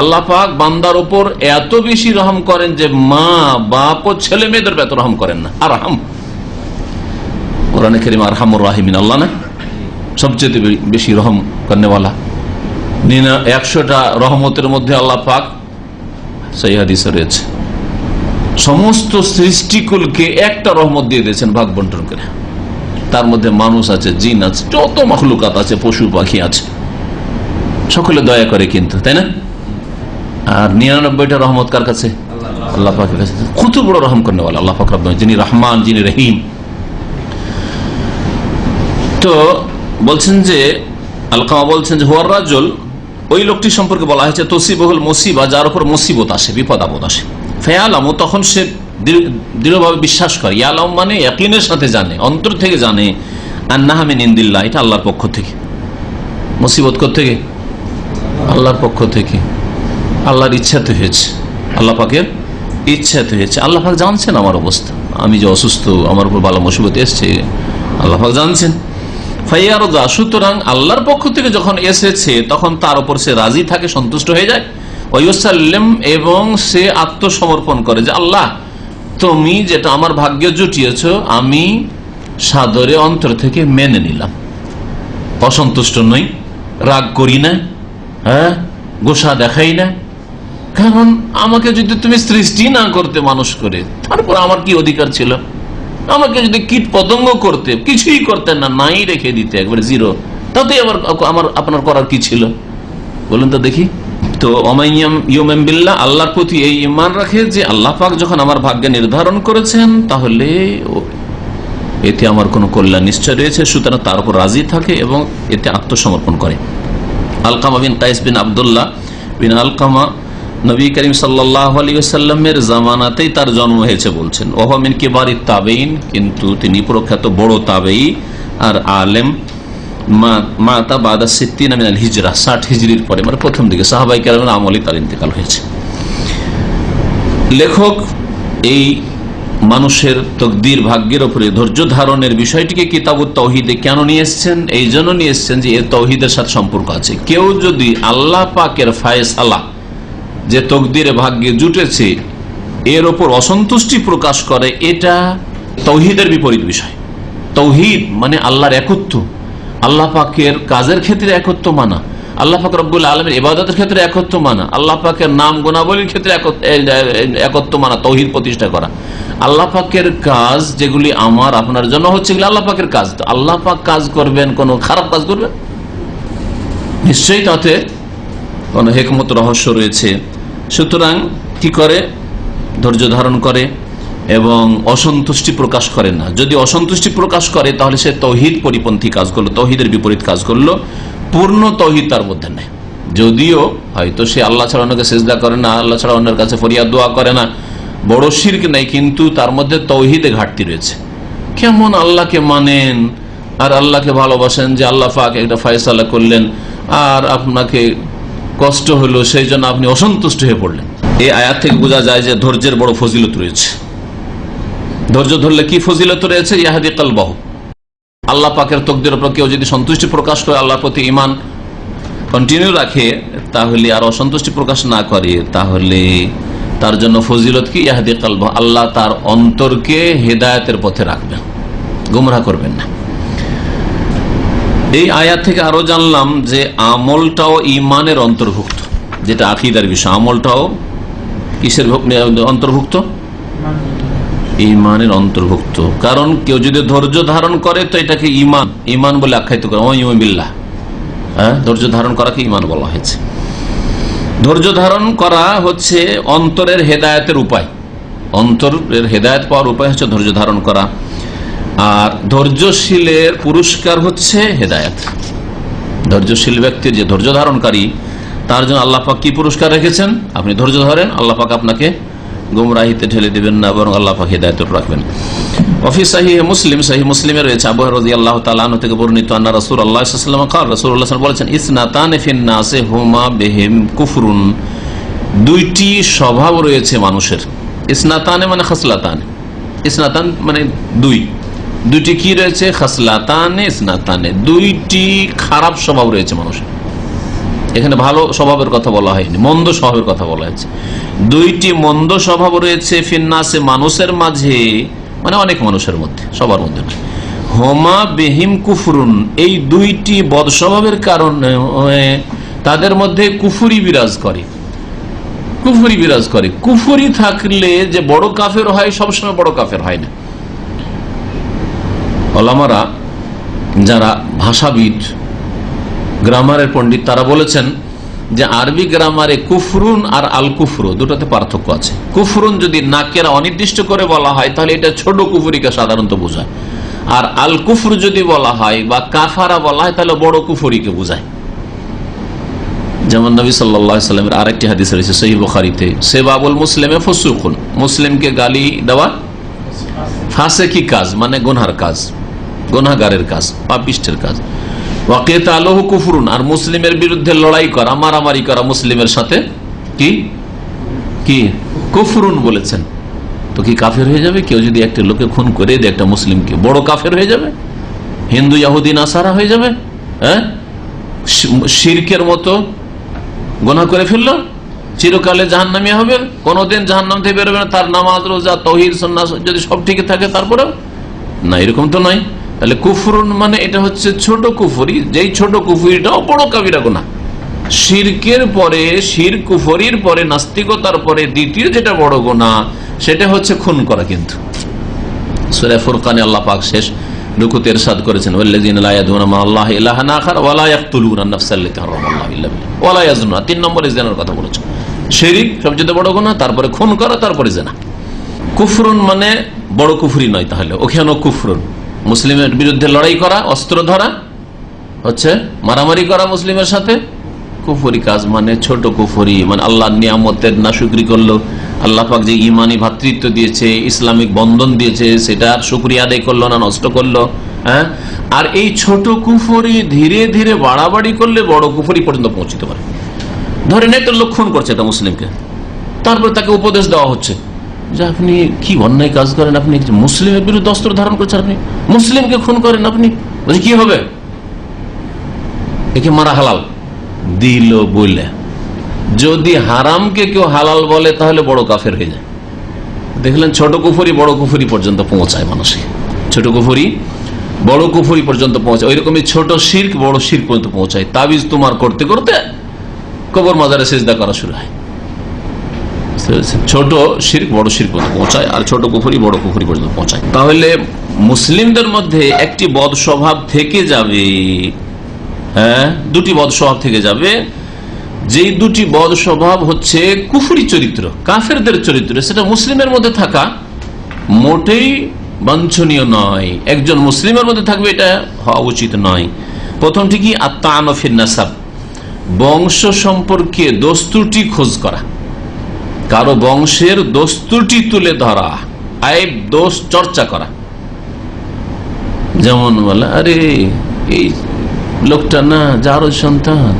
আল্লাহ পাক বান্দার উপর এত বেশি রহম করেন যে মা বাপ ও ছেলে মেয়েদের এত রহম করেন না। আরহাম, কোরআনে কারীম আরহামুর রাহিমিন, আল্লাহ না সবচেয়ে বেশি রহম করনেওয়ালা। 100টা রহমতের মধ্যে আল্লাহ পাক, সহিহ হাদিসে রয়েছে, সমস্ত সৃষ্টিকুলকে একটা রহমত দিয়ে দিয়েছেন ভাগ বন্টন করে। তার মধ্যে মানুষ আছে, জিন আছে, যত মখলুকাত আছে, পশু পাখি আছে, সকলে দয়া করে কিন্তু, তাই না? আর 99টা রহমত কার কাছে? আল্লাহ পাকের কাছে। কত বড় রহম করনেওয়ালা আল্লাহ পাক রব্বুল, যিনি রহমান, যিনি রহিম। তো বলছেন যে আলকামা বলছেন যে হুয়ার রাজুল, ওই লোকটি সম্পর্কে বলা হয়েছে তসিবহুল মুসিবা, যার উপর মুসিবত আসে, বিপদ আপদ আসে। ফায়ালামু, তখন সে দৃঢ়ভাবে বিশ্বাস করে, ইয়ালাম মানে ইয়াকিনের সাথে জানে, অন্তর থেকে জানে, আন্নাহা মিন ইনদিল্লাহ, এটা আল্লাহর পক্ষ থেকে। মুসিবত কোত্থেকে? আল্লাহর পক্ষ থেকে, আল্লাহর ইচ্ছাতে হয়েছে, আল্লাহ পাকের ইচ্ছাতে হয়েছে। আল্লাহ পাক জানছেন আমার অবস্থা, আমি যে অসুস্থ, আমার উপর বালা মুসিবত এসছে, আল্লাহ পাক জানছেন। ফাইয়ারদা, সুতরাং আল্লাহর পক্ষ থেকে যখন এসেছে তখন তার উপর সে রাজি থাকে, সন্তুষ্ট হয়ে যায়। ওয়ায়ুসাল্লিম, এবং সে আত্মসমর্পণ করে যে আল্লাহ তুমি যেটা আমার ভাগ্যে জুটিয়েছ আমি সাদরে অন্তর থেকে মেনে নিলাম, অসন্তুষ্ট নই, রাগ করি না, হ্যাঁ, গোসা দেখাই না। কারণ আমাকে যদি তুমি সৃষ্টি না করতে মানুষ করে, তারপর আমার কি অধিকার ছিল? আমাকে যদি কীট পতঙ্গ করতে, কিছুই করতে না, নাই রেখে দিতে একবারে জিরো, তাতে আবার আমার আপনার করার কি ছিল বলুন তো দেখি। তো ইউমিন বিল্লাহ, আল্লাহর প্রতি এই ঈমান রাখে যে আল্লাহ পাক যখন আমার ভাগ্যে নির্ধারণ করেছেন তাহলে এতে আমার কোনো কল্যাণ নিশ্চয় রয়েছে, সুতরাং তার উপর রাজি থাকে এবং এতে আত্মসমর্পণ করে। আলকামা বিন কাইস বিন আব্দুল্লাহ বিন আলকামা নবী করিম সাল্লাল্লাহু আলাইহি ওয়াসাল্লামের জামানাতেই তার জন্ম হয়েছে বলছেন। ওয়া মিন কিবারিত তাবেঈন, কিন্তু তিনি প্রখ্যাত বড় তাবেঈ আর আলেম। মাতা বাদা 60 মিনাল হিজরা, 60 হিজরির পরে, মানে প্রথম দিকে সাহাবায়ে কেরামের আমলে তার ইন্তেকাল হয়েছে। লেখক এই মানুষের তকদির, ভাগ্যের উপরে ধৈর্য ধারণের বিষয়টিকে কিতাবুত তাওহীদে কেন নিয়ে এসেছেন? এই জন্য নিয়ে এসেছেন যে এর তাওহীদের সাথে সম্পর্ক আছে। কেউ যদি আল্লাহ পাকের ফায়সালা, যে তকদিরে ভাগ্যে জুটেছে, এর ওপর অসন্তুষ্টি প্রকাশ করে, এটা তাওহীদের বিপরীত বিষয়। তাওহীদ মানে আল্লাহর একত্ব, আল্লাহ পাকের কাজের ক্ষেত্রে একত্ব মানা, আল্লাহ পাক রব্বুল আলামিনের ইবাদতের ক্ষেত্রে একত্ব মানা, আল্লাহ পাকের নাম গুণাবলীর ক্ষেত্রে একত্ব মানা, তাওহীদ প্রতিষ্ঠা করা। আল্লাহ পাকের কাজ যেগুলি আমার আপনার জন্য হচ্ছে, এগুলি আল্লাহ পাকের কাজ। তো আল্লাহ পাক কাজ করবেন, কোনো খারাপ কাজ করবেন? নিশ্চয়ই তাতে কোনো হিকমত, রহস্য রয়েছে। সুতরাং কি করে? ধৈর্য ধারণ করে এবং অসন্তুষ্টি প্রকাশ করে না। যদি অসন্তুষ্টি প্রকাশ করে তাহলে সে তাওহীদ পরিপন্থী কাজ করলো, তাওহীদের বিপরীত কাজ করলো, পূর্ণ তাওহীদ তার মধ্যে নেই। যদিও হয়তো সে আল্লাহ ছাড়া অন্যকে সিজদা করে না, আল্লাহ ছাড়া অন্যের কাছে ফরিয়াদ দোয়া করে না, বড় শিরক নেই, কিন্তু তার মধ্যে তাওহীদে ঘাটতি রয়েছে। কেমন আল্লাহকে মানেন আর আল্লাহকে ভালোবাসেন যে আল্লাহ পাক একটা ফয়সালা করলেন আর আপনাকে কষ্ট হলো, সেই জন্য আপনি অসন্তুষ্ট হয়ে পড়লেন। এই আয়াত থেকে বোঝা যায় যে ধৈর্যের বড় ফজিলত রয়েছে। ধৈর্য ধরলে কি ফজিলত রয়েছে? ইয়াহদি কলবাহু, আল্লাহ পাকের তকদিরের উপর কেউ যদি সন্তুষ্টি প্রকাশ করে, আল্লাহর প্রতি ঈমান কন্টিনিউ রাখে, তাহলে আর অসন্তুষ্টি প্রকাশ না করে, তাহলে তার জন্য ফজিলত কি? ইয়াহদি কলবাহু, আল্লাহ তার অন্তরকে হেদায়েতের পথে রাখবেন, গুমরাহ করবেন না। এই আয়াত থেকে আরো জানলাম যে আমলটাও ইমানের অন্তর্ভুক্ত, যেটা আকীদার বিষয়। আমলটাও কিসের অন্তর্ভুক্ত? ইমানের অন্তর্ভুক্ত। কারণ কেউ যদি ধৈর্য ধারণ করে তো এটাকে ইমান বলে আখ্যায়িত করে। বিল্লাহ, ধৈর্য ধারণ করাকে ইমান বলা হয়েছে। ধৈর্য ধারণ করা হচ্ছে অন্তরের হেদায়েতের উপায়। অন্তরের হেদায়েত পাওয়ার উপায় হচ্ছে ধৈর্য ধারণ করা। আর ধৈর্যশীলের পুরস্কার হচ্ছে হেদায়েত। ধৈর্যশীল ব্যক্তির যে ধৈর্য ধারণকারী, তার জন্য আল্লাহ পাক কি পুরস্কার রেখেছেন? আপনি ধৈর্য ধরেন, আল্লাহ পাক আপনাকে গুমরাহিতে ঠেলে দিবেন না, বরং আল্লাহ পাক হিদায়াত রাখবেন। ওয়াফি সহিহ মুসলিম, সহিহ মুসলিমে রয়েছে আবু হুরায়রা রাদিয়াল্লাহু তাআলা আনহু থেকে বর্ণিত, আন্না রাসূলুল্লাহ সাল্লাল্লাহু আলাইহি ওয়াসাল্লাম قال, রাসূলুল্লাহ সাল্লাল্লাহু আলাইহি ওয়াসাল্লাম বলেছেন, ইসনাতানি ফিন নাসি হুমা বিহিম কুফরুন, দুইটি স্বভাব রয়েছে মানুষের। ইসনাতানে মানে খাসলাতান, ইসনাতান মানে দুইটি কি রয়েছে? খাসলাতানে ইসনাতানে, দুইটি খারাপ স্বভাব রয়েছে মানুষের। এখানে ভালো স্বভাবের কথা বলা হয়নি, মন্দ স্বভাবের কথা বলা হয়েছে। দুইটি মন্দ স্বভাব রয়েছে ফিন্নাসে, মানুষের মাঝে, মানে অনেক মানুষের মধ্যে, সবার মধ্যে। হোমা বেহিম কুফরুন, এই দুইটি বদ স্বভাবের কারণে তাদের মধ্যে কুফরি বিরাজ করে। কুফরি থাকলে যে বড় কাফের হয়, সবসময় বড় কাফের হয় না। ওলামারা যারা ভাষাবিদ, গ্রামারের পণ্ডিত, তারা বলেছেন যে আরবি গ্রামারে কুফরুন আর আল কুফরু দুটাতে পার্থক্য আছে। কুফরুন যদি নাকেরা অনির্দিষ্ট করে বলা হয় তাহলে এটা ছোট কুফরিকে সাধারণত বোঝায়, আর আল কুফর যদি বলা হয় বা কাফারা বলা হয় তাহলে বড় কুফরিকে বোঝায়। যেমন নবী সাল্লাল্লাহু আলাইহি ওয়াসাল্লামের আরেকটি হাদিস রয়েছে সহিহ বুখারীতে, সেবাবুল মুসলিমে ফুসুকুন, মুসলিমকে গালি দেওয়া ফাসেকি কাজ, মানে গুনহার কাজ, গুনাহগারের কাজ, পাপিষ্টের কাজ। ওয়াকিতালুহু কুফরুন, আর মুসলিমের বিরুদ্ধে লড়াই করা, মারামারি করা মুসলিমের সাথে কি কুফরুন বলেছেন। তো কি কাফের হয়ে যাবে? কেউ যদি একটা লোকে খুন করে দেয়, একটা মুসলিমকে, বড় কাফের হয়ে যাবে? হিন্দু ইহুদি নাসারা হয়ে যাবে? শিরকের মতো গুনাহ করে ফেললো, চিরকালে জাহান্নামী হবে, কোনদিন জাহান্নাম থেকে বেরোবে না। তার নামাজ, রোজা, তাওহীদ, সুন্নাহ যদি সব ঠিক থাকে তারপরেও না, এরকম তো নয়। তাহলে কুফরুন মানে এটা হচ্ছে ছোট কুফরি, যেই ছোট কুফরিটাও বড় কাবিরা গুনাহ। শিরকের পরে, শিরক কুফরির পরে, নাস্তিকতার পরে দ্বিতীয় যেটা বড় গুনাহ সেটা হচ্ছে খুন করা। কিন্তু সূরা ফুরকানে আল্লাহ পাক শেষ রুকুতে ইরশাদ করেছেন, ওয়াল্লাযিনা লা ইয়াদউনা মা আল্লাহি ইলাহান আখার ওয়া লা ইয়াকতুলুনা আন-নাফসাল্লাতী হারামাল্লাহু ইল্লা বিল ওয়া লা ইয়াজনুনা। 3 নম্বরে জিনার কথা বলেছেন। শিরক সবচেয়ে বড় গুনাহ, তারপরে খুন করা, তারপরে জিনা। কুফরুন মানে বড় কুফরি নয়, তাহলে ওখানেও কুফরুন। মুসলিমের বিরুদ্ধে লড়াই করা, অস্ত্র ধরা, হচ্ছে মারামারি করা মুসলিমের সাথে, কুফরি কাজ মানে ছোট কুফরি, মানে আল্লাহর নিয়ামতের নাশুকরি করলো, আল্লাহ পাক যে ইমানি ভ্রাতৃত্ব দিয়েছে, ইসলামিক বন্ধন দিয়েছে, সেটার শুকরিয়া আদায় করলো না, নষ্ট করলো। আর এই ছোট কুফরি ধীরে ধীরে বাড়াবাড়ি করলে বড় কুফরি পর্যন্ত পৌঁছতে পারে। ধরেন একটা লোক খুন করছে একটা মুসলিমকে, তারপর তাকে উপদেশ দেওয়া হচ্ছে যে আপনি কি অন্যায় কাজ করেন, আপনি মুসলিমের বিরুদ্ধে অস্ত্র ধারণ করছেন, আপনি মুসলিমকে খুন করেন, আপনি কি হবে? একে মারা হালাল দিল বলে। যদি হারামকে কেউ হালাল বলে তাহলে বড় কাফের হয়ে যায়। দেখলেন, ছোট কুফরি বড় কুফরি পর্যন্ত পৌঁছায় মানুষকে, ছোট কুফরি বড় কুফরি পর্যন্ত পৌঁছায়। ওই রকমই ছোট শিরক বড় শিরক পর্যন্ত পৌঁছায়। তাবিজ তোমার করতে করতে কবর মাজারে সিজদা করা শুরু হয়। ছোট শিরক বড় শিরক পর্যন্ত পৌঁছায়, আর ছোট কুফরি বড় কুফরি পর্যন্ত পৌঁছায়। তাহলে মুসলিমদের মধ্যে একটি বদ স্বভাব থেকে যাবে, দুটি বদ স্বভাব থেকে যাবে। যেই দুটি বদ স্বভাব হচ্ছে কুফরি চরিত্র, কাফেরদের চরিত্র, সেটা মুসলিমের মধ্যে থাকা মোটেই বাঞ্ছনীয় নয়। একজন মুসলিমের মধ্যে থাকবে, এটা হওয়া উচিত নয়। প্রথমটি কি? আত-তা'নু ফিন নাসাব, বংশ সম্পর্কে দোষ ত্রুটি খোঁজ করা, কারো বংশের দোষ ত্রুটি তুলে ধরা, আইব দোষ চর্চা করা। যেমন বলে, আরে এই লোকটা না যারও সন্তান,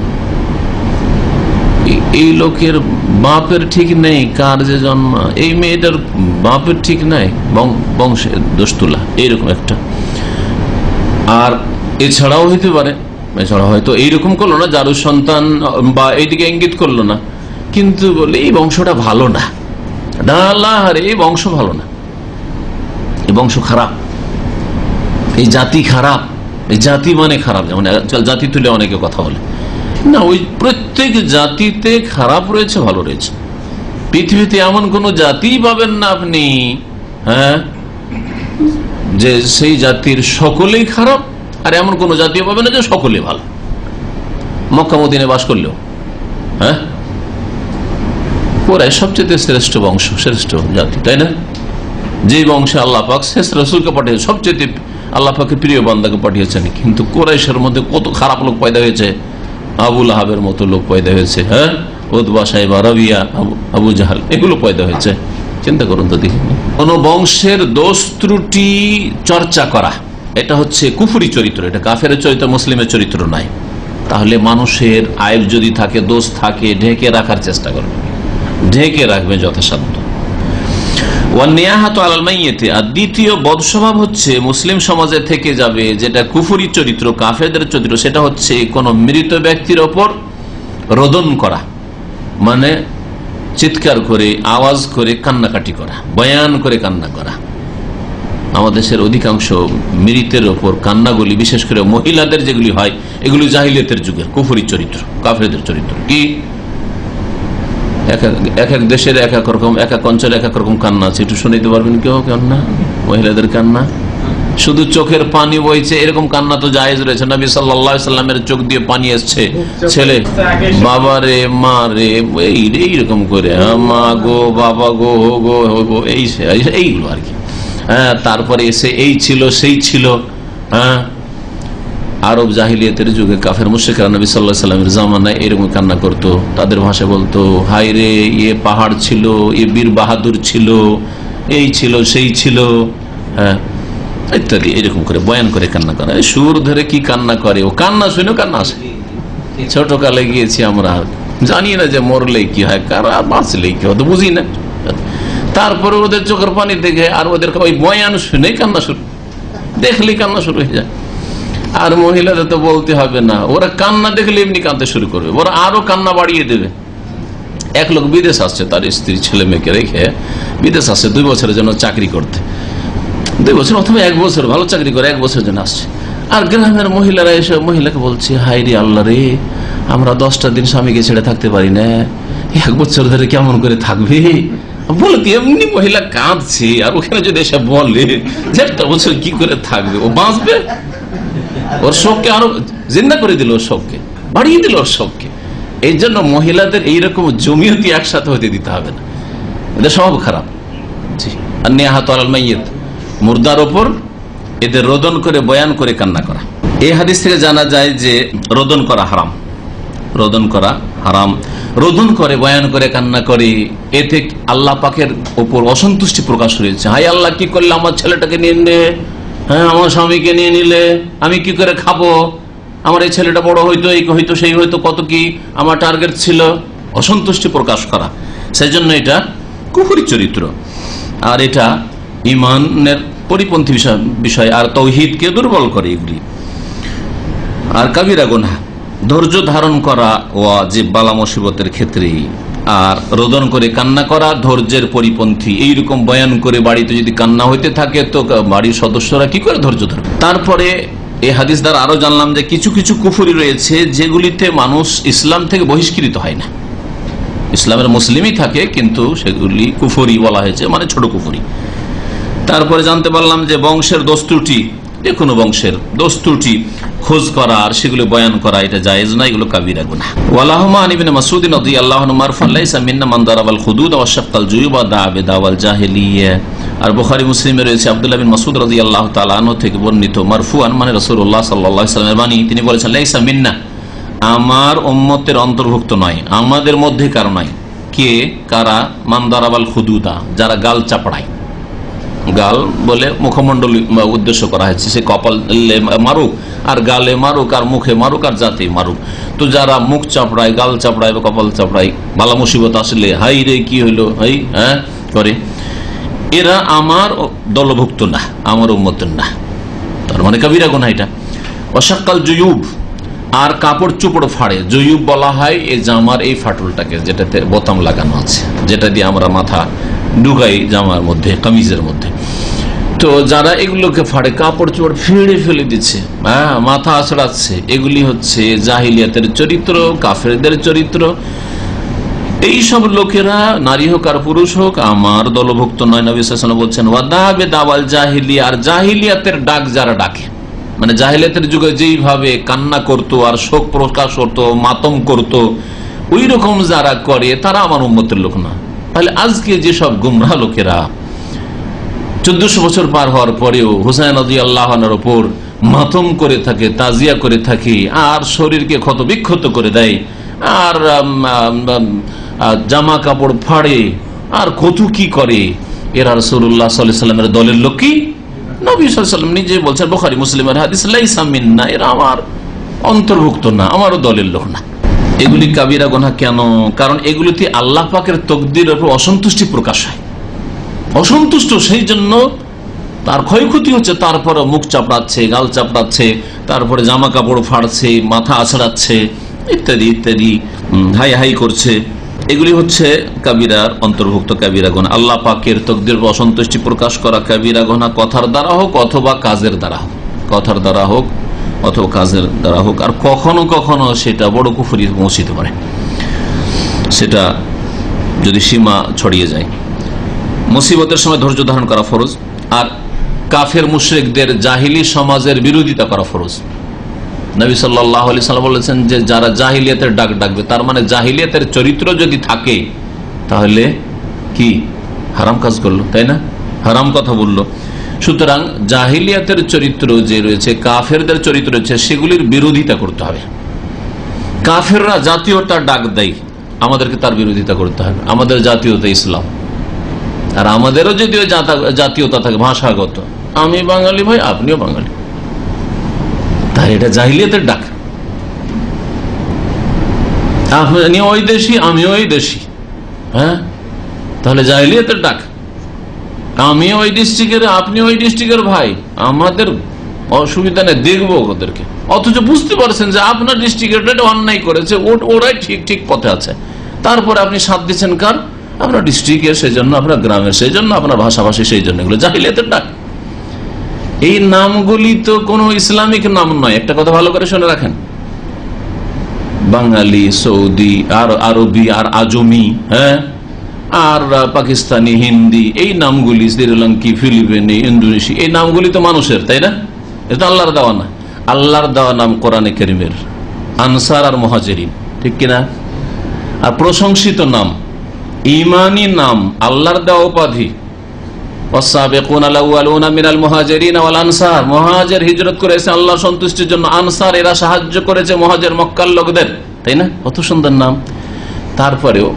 এই লোকের বাপের ঠিক নেই, কার যে জন্ম, এই মেয়েটার বাপের ঠিক নাই, বংশের দোষ তোলা, এইরকম একটা। আর এছাড়াও হইতে পারে, এছাড়া হয়তো এইরকম করলো না, যারও সন্তান, বা এইদিকে ইঙ্গিত করলো না, কিন্তু বলে এই বংশটা ভালো না, এই বংশ ভালো না, এই বংশ খারাপ, এই জাতি খারাপ, জাতি মানে খারাপ, যেমন জাতি তুলে অনেকে কথা বলে না, ওই প্রত্যেক জাতিতে খারাপ রয়েছে, ভালো রয়েছে। পৃথিবীতে এমন কোন জাতি পাবেন না আপনি, হ্যাঁ, যে সেই জাতির সকলেই খারাপ, আর এমন কোন জাতি পাবেন না যে সকলে ভালো। মক্কা মদিনায় বাস করলেও, হ্যাঁ, ওরাই সবচেয়ে শ্রেষ্ঠ বংশ, শ্রেষ্ঠ জাতি, তাই না? যে বংশে আল্লাহ পাক শেষ রাসূলকে পাঠিয়েছে, সবচেয়ে আল্লাহ পাকের প্রিয় বান্দাকে পাঠিয়েছেন, কিন্তু কুরাইশের মধ্যে কত খারাপ লোক পয়দা হয়েছে, আবু লাহাবের মতো লোক পয়দা হয়েছে, হ্যাঁ, উতবা, সাইবা, রাবিয়া, আবু জাহাল, এগুলো পয়দা হয়েছে। চিন্তা করুন তো দেখি, কোন বংশের দোষ ত্রুটি চর্চা করা, এটা হচ্ছে কুফরি চরিত্র, এটা কাফের চরিত্র, মুসলিমের চরিত্র নাই। তাহলে মানুষের আয়ের যদি থাকে, দোষ থাকে, ঢেকে রাখার চেষ্টা করবে, ঢেকে রাখবে যথাসাধ্য। আর দ্বিতীয় বদস্বভাব হচ্ছে মুসলিম সমাজে থেকে যাবে, যেটা কুফরি চরিত্র, কাফেরদের চরিত্র, সেটা হচ্ছে কোন মৃত ব্যক্তির ওপর রোদন করা, মানে চিৎকার করে, আওয়াজ করে কান্নাকাটি করা, বয়ান করে কান্না করা। আমাদের দেশের অধিকাংশ মৃতের ওপর কান্নাগুলি, বিশেষ করে মহিলাদের যেগুলি হয়, এগুলি জাহিলিয়াতের যুগের কুফরি চরিত্র, কাফেরদের চরিত্র। কি এক এক দেশের এক এক রকম, এক এক অঞ্চলে এক এক রকম কান্না আছে, একটু শুনে দিতে পারবেন কেউ কান্না? মহিলাদের কান্না, শুধু চোখের পানি বইছে এরকম কান্না তো জায়েজ রয়েছে। নবী সাল্লাল্লাহু আলাইহি সাল্লামের চোখ দিয়ে পানি আসছে, ছেলে বাবা রে, মা রে, এইরকম করে, মা গো, বাবা গো, গো গো, এইগুলো আর কি। হ্যাঁ, তারপরে এসে এই ছিল, সেই ছিল। হ্যাঁ, আরব জাহিলিয়াতের যুগে কাফের মুশরিকরা নবী সাল্লাল্লাহু আলাইহি সাল্লামের জামানায় এরকম কান্না করতো, তাদের ভাষা বলতো, হায় রে, এ পাহাড় ছিল, এ বীর বাহাদুর ছিল, এই ছিল, সেই ছিল, হ্যাঁ, ইত্যাদি, এরকম করে বয়ান করে কান্না করে, সুর ধরে কি কান্না করে, ও কান্না শুনে কান্না আসে। ছোট কালে গিয়েছি আমরা, জানি না যে মরলেই কি হয়, কারা বাঁচলেই কি হয়, বুঝি না। তারপরে ওদের চোখের পানি দেখে আর ওদের ওই বয়ান শুনে কান্না শুরু, দেখলেই কান্না শুরু হয়ে যায়। আর মহিলাদের তো বলতে হবে না, ওরা কান্না দেখলে এমনি কাঁদতে শুরু করবে, ওরা আরো কান্না বাড়িয়ে দেবে। এক লোক বিদেশ আসছে, তার স্ত্রী ছেলে মেয়েকে রেখে বিদেশ আসছে 2 বছরের জন্য চাকরি করতে, 2 বছর অথবা 1 বছর, ভালো চাকরি করে 1 বছরের জন্য আসছে। আর গ্রামের মহিলারা এসে মহিলাকে বলছে, হায় রে আল্লাহ রে, আমরা 10টা দিন স্বামীকে ছেড়ে থাকতে পারি না, 1 বছর ধরে কেমন করে থাকবে বলতে। এমনি মহিলা কাঁদছে, আর ওখানে যদি এসে বলে যে 1 বছর কি করে থাকবে, ও বাঁচবে? ওর শোককে আরো জিন্দা করে দিল, ওর শোককে বাড়িয়ে দিল, ওর শোককে। এই জন্য মহিলাদের এইরকম জমিয়তি একসাথে হতে দিতে হবে না, এদের স্বভাব খারাপ। জি, আর নেহাত আলাল মাইয়িত, মুর্দার ওপর এদের রোদন করে, বয়ান করে কান্না করা। এই হাদিস থেকে জানা যায় যে রোদন করা হারাম, রোদন করা হারাম। রোদন করে, বয়ান করে, কান্না করে, এতে আল্লাহ পাকের ওপর অসন্তুষ্টি প্রকাশ হয়েছে। হাই আল্লাহ, কি করলে আমার ছেলেটাকে নিয়ে নিলে, হ্যাঁ, আমার স্বামীকে নিয়ে নিলে, আমি কি করে খাবো, আমার এই ছেলেটা বড় হইতো, এই হইতো, সেই হইতো, কত কি আমার টার্গেট ছিল, অসন্তুষ্টি প্রকাশ করা। সেই জন্য এটা কুফরি চরিত্র, আর এটা ইমানের পরিপন্থী বিষয়, আর তাওহীদকে দুর্বল করে এগুলি। আর কাবিরা গুনাহ, ধৈর্য ধারণ করা ওয়াজিব বালা মুসিবতের ক্ষেত্রে, আর রোদন করে কান্না করা ধৈর্যের পরিপন্থী। এইরকম বয়ান করে বাড়িতে যদি কান্না হইতে থাকে, তো বাড়ির সদস্যরা কি করে ধৈর্য ধরবে? তারপরে এই হাদিস দ্বারা আরো জানলাম যে কিছু কিছু কুফরি রয়েছে যেগুলিতে মানুষ ইসলাম থেকে বহিষ্কৃত হয় না, ইসলামের মুসলিমই থাকে, কিন্তু সেগুলি কুফরি বলা হয়েছে, মানে ছোট কুফরি। তারপরে জানতে পারলাম যে বংশের দোষ ত্রুটি, যে কোনো বংশের দোষ ত্রুটি খোঁজ করা আর সেগুলো বয়ান করা, এটা জায়েজ না, এগুলো কাবিরা গুনাহ। ওয়ালাহুমা আন ইবনে মাসউদ রাদিয়াল্লাহু আনহু মারফুআন লাইসা মিন্না মান দারাবাল খুদুদ ওয়া শাক্কাল জুয়ুব ওয়া দা'a বিদাওয়াল জাহিলিয়া। আর বুখারী মুসলিমে রয়েছে আব্দুল্লাহ বিন মাসউদ রাদিয়াল্লাহু তাআলা আনহু থেকে বর্ণিত, মারফুআন মানে রাসূলুল্লাহ সাল্লাল্লাহু আলাইহি ওয়াসাল্লামের বাণী, তিনি বলেছেন, লাইসা মিন্না, আমার উম্মতের অন্তর্ভুক্ত নয়, আমাদের মধ্যে কারো নয়। কে, কারা? মান দারাবাল খুদুদা, যারা গাল চাপড়ায়। গাল বলে মুখমন্ডলী উদ্দেশ্য করা হয়েছে, সে কপালে মারুক, আর গালে মারুক, আর মুখে মারুক, আর জাতে মারুক। তো যারা মুখ চাপড়ায়, গাল চাপড়ায় বা কপাল চাপড়ায়, বালা মুসিবত আসলে হাই রে কি হইলো, হাই হ্যাঁ করে, এরা আমার দলভুক্ত না, আমার উম্মতের না। তার মানে কাবিরা গুনাহ এটা। ওয়াশাক্কাল জুয়ুব, আর কাপড় চোপড় ফাড়ে। জুয়ুব বলা হয় এই জামার এই ফাটলটাকে, যেটাতে বোতাম লাগানো আছে, যেটা দিয়ে আমরা মাথা ঢুকাই জামার মধ্যে, কামিজের মধ্যে। তো যারা এগুলোকে ফাড়ে, কাপড় চোপড় ফিরে ফেলে দিচ্ছে, মাথা আছড়াচ্ছে, এগুলি হচ্ছে জাহিলিয়াতের চরিত্র, কাফেরদের চরিত্র। এই সব লোকেরা, নারী হোক আর পুরুষ হোক, আমার দলভুক্ত নয়। নবী সাল্লাল্লাহু আলাইহি ওয়াসাল্লাম বলছেন ওয়াদাবে দাওয়াল জাহিলিয়া, আর জাহিলিয়াতের ডাক যারা ডাকে, মানে জাহিলিয়াতের যুগে যেইভাবে কান্না করত আর শোক প্রকাশ করত, মাতম করত, ওই রকম যারা করে তারা আমার উম্মতের লোক না। তাহলে আজকে যেসব গুমরাহ লোকেরা 1400 বছর পার হওয়ার পরেও হুসাইন রাদিয়াল্লাহু আনহুর উপর মাতম করে থাকে, তাজিয়া করে থাকে, আর শরীরকে ক্ষত বিক্ষত করে দেয়, আর জামা কাপড় ফাড়ে, আর কত কি করে, এরা রাসূলুল্লাহ সাল্লাল্লাহু আলাইহি ওয়াসাল্লামের দলের লোক কি? নবী সাল্লাল্লাহু আলাইহি ওয়াসাল্লাম নিজে বলছেন, বুখারী মুসলিমের হাদিস, লাইসা মিন্না, এরা আমার অন্তর্ভুক্ত না, আমারও দলের লোক না। এগুলি কাবিরা গুনাহ কেন? কারণ এগুলিতে আল্লাহ পাকের তাকদীরের উপর অসন্তুষ্টি প্রকাশ হয়, অসন্তুষ্ট, সেই জন্য তার ক্ষয়ক্ষতি হচ্ছে। তারপরে মুখ চাপড়াচ্ছে, গাল চাপড়াচ্ছে, তারপরে জামা কাপড় ফাড়ছে, মাথা আছড়াচ্ছে, ইত্যাদি ইত্যাদি, হাই হাই করছে। এগুলি হচ্ছে কাবিরার অন্তর্ভুক্ত কাবিরা গুনাহ। আল্লাহ পাকের তাকদীরের উপর অসন্তুষ্টি প্রকাশ করা কাবিরা গুনাহ, কথার দ্বারা হোক অথবা কাজের দ্বারা হোক, কথার দ্বারা হোক অথবা কাজের দ্বারা হোক। আর কখনো কখনো সেটা বড় কুফরি পৌঁছিতে পারে, সেটা যদি সীমা ছড়িয়ে যায়। মুসিবতের সময় ধৈর্য ধারণ করা ফরজ, আর কাফের মুশরিকদের জাহিলি সমাজের বিরোধিতা করা ফরজ। নবী সাল্লাল্লাহু আলাইহি সাল্লাম বলেছেন যে যারা জাহিলিয়াতের ডাক ডাকবে, তার মানে জাহিলিয়াতের চরিত্র যদি থাকে, তাহলে কি হারাম কাজ করলো, তাই না? হারাম কথা বললো। সুতরাং জাহিলিয়াতের চরিত্র যে রয়েছে, কাফেরদের চরিত্র রয়েছে, সেগুলির বিরোধিতা করতে হবে। কাফেররা জাতীয়তার ডাক দেয়, আমাদেরকে তার বিরোধিতা করতে হবে। আমাদের জাতীয়তা ইসলাম, আর আমাদেরও যদিও জাতীয়তা থাকে ভাষাগত, আমি বাঙালি ভাই, আপনিও বাঙালি, তাহলে এটা জাহিলিয়াতের ডাক। আপনি ওই দেশি, আমিও ওই দেশি, হ্যাঁ, তাহলে জাহিলিয়াতের ডাক। আমি ওই ডিস্ট্রিক্টের, আপনি ওই ডিস্ট্রিক্টের ভাই, আমাদের অসুবিধা নেই, দেখবো ওদেরকে। অথচ বুঝতে পারছেন যে আপনার ডিস্ট্রিক্টের অন্যায় করেছে, ওরাই ঠিক ঠিক পথে আছে, তারপরে আপনি সাথ দিচ্ছেন কার? আপনার ডিস্ট্রিক্টের, সেই জন্য আপনার গ্রামের, সেই জন্য আপনার ভাষাভাষী, সেই জন্য। এগুলো জাহিলিয়াতের ডাক। এই নামগুলি তো কোনো ইসলামিক নাম নয়, একটা কথা ভালো করে শুনে রাখেন। বাঙালি, সৌদি, আর আরবি, আর আজমি, হ্যাঁ, আর পাকিস্তানি, হিন্দি, এই নামগুলি, শ্রীলঙ্কি, ফিলিপিনি, ইন্দোনেশিয়া, এই নামগুলি তো মানুষের, তাই না? এটা আল্লাহর দেওয়া না। আল্লাহর দেওয়া নাম কোরআনে কারীমের আনসার আর মুহাজিরিন, ঠিক কিনা? আর প্রশংসিত নাম, ঈমানি নাম, আল্লাহর দেওয়া উপাধি। মুহাজির হিজরত করেছে আল্লাহর সন্তুষ্টির জন্য, আনসার এরা সাহায্য করেছে মুহাজির মক্কার লোকদের, তাই না? কত সুন্দর নাম। তারপরেও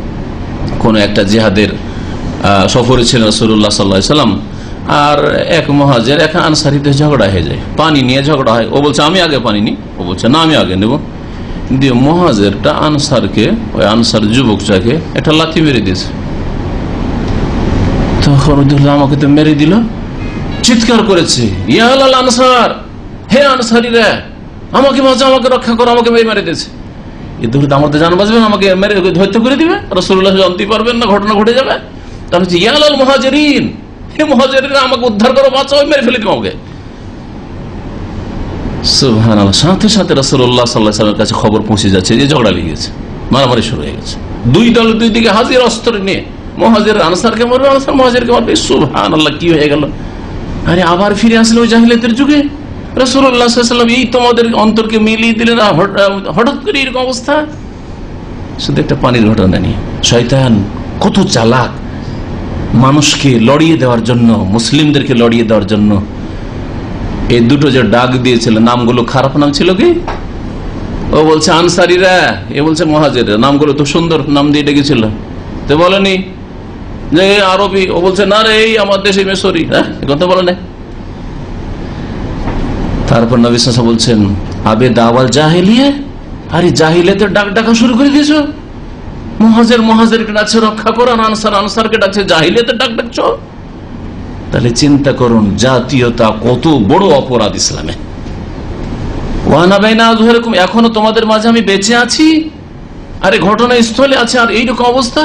কোন একটা জিহাদের সফরে ছিলেন রাসূলুল্লাহ সাল্লাল্লাহু আলাইহি ওয়াসাল্লাম, আর এক মুহাজির এক আনসারীতে ঝগড়া হয়ে যায়, পানি নিয়ে ঝগড়া হয়। ও বলছে আমি আগে পানি নিই, ও বলছে না আমি আগে নেব। দিয়ে মুহাজিরটা আনসারকে, ওই আনসার যুবকটাকে একটা লাথি মেরে দিয়েছে। তখন আমাকে তো মেরে দিল, চিৎকার করেছে, ইয়া আল আনসার, হে আনসারীরা, আমাকে বাঁচাও, আমাকে রক্ষা করো, আমাকে মেরে দিয়েছে। এই ধরে আমার তো জান বাঁচবেন, আমাকে মেরে হত্যা করে দিবে, রাসূলুল্লাহ জানতে পারবেন না, ঘটনা ঘটে যাবে। তাহলে ইয়া আল মুহাজিরিন, হে মুহাজিরিনরা, আমাকে উদ্ধার করো, বাঁচাও, মেরে ফেলে দিবে আমাকে। সুবহানাল্লাহ। সাথে সাথে রাসূলুল্লাহ সাল্লাল্লাহু আলাইহি ওয়াসাল্লামের কাছে খবর পৌঁছে যাচ্ছে যে ঝগড়া লেগে গেছে, মারামারি শুরু হয়ে গেছে। দুই দল দুই দিকে হাজির, অস্ত্র নিয়ে। মুহাজির আনসারকে মারবে, আনসার মুহাজিরকে মারবে। সুবহানাল্লাহ, কি হয়ে গেল? আরে আবার ফিরে আসলো ওই জাহিলিয়াতের যুগে। রাসূলুল্লাহ সাল্লাল্লাহু আলাইহি ওয়াসাল্লাম এই তোমাদের অন্তরকে মিলিয়ে দিলেন, হঠাৎ করে এরকম অবস্থা। শুধু একটা পানির ঘটনা নিয়ে। শয়তান কত চালাক, মানুষকে লড়িয়ে দেওয়ার জন্য, মুসলিমদেরকে লড়িয়ে দেওয়ার জন্য এই দুটো যে ডাক দিয়েছিলেন, নামগুলো খারাপ নাম ছিল কি? ও বলছে আনসারীরা, এ বলছে মুহাজিররা, নামগুলো তো সুন্দর নাম দিয়ে ডেকেছিল, তো বলেনি যে আরবি। ও বলছে না রে, এই আমার দেশে মিশরি, হ্যাঁ, কথা বলে না। তারপর নবী সাল্লাল্লাহু আলাইহি ওয়াসাল্লাম বলছেন আবে দাওয়াল জাহিলিয়া, আরে জাহিলিয়াতের ডাক ডাকা শুরু করে দিয়েছো। মুহাজিরকে ডাকছে রক্ষা করো, আনসারকে ডাকছে জাহিলিয়াতের ডাক ডাকছো। তাহলে চিন্তা করুন, জাতীয়তা কত বড় অপরাধ ইসলামে। এখনো তোমাদের মাঝে আমি বেঁচে আছি, আরে ঘটনাস্থলে আছে, আর এইরকম অবস্থা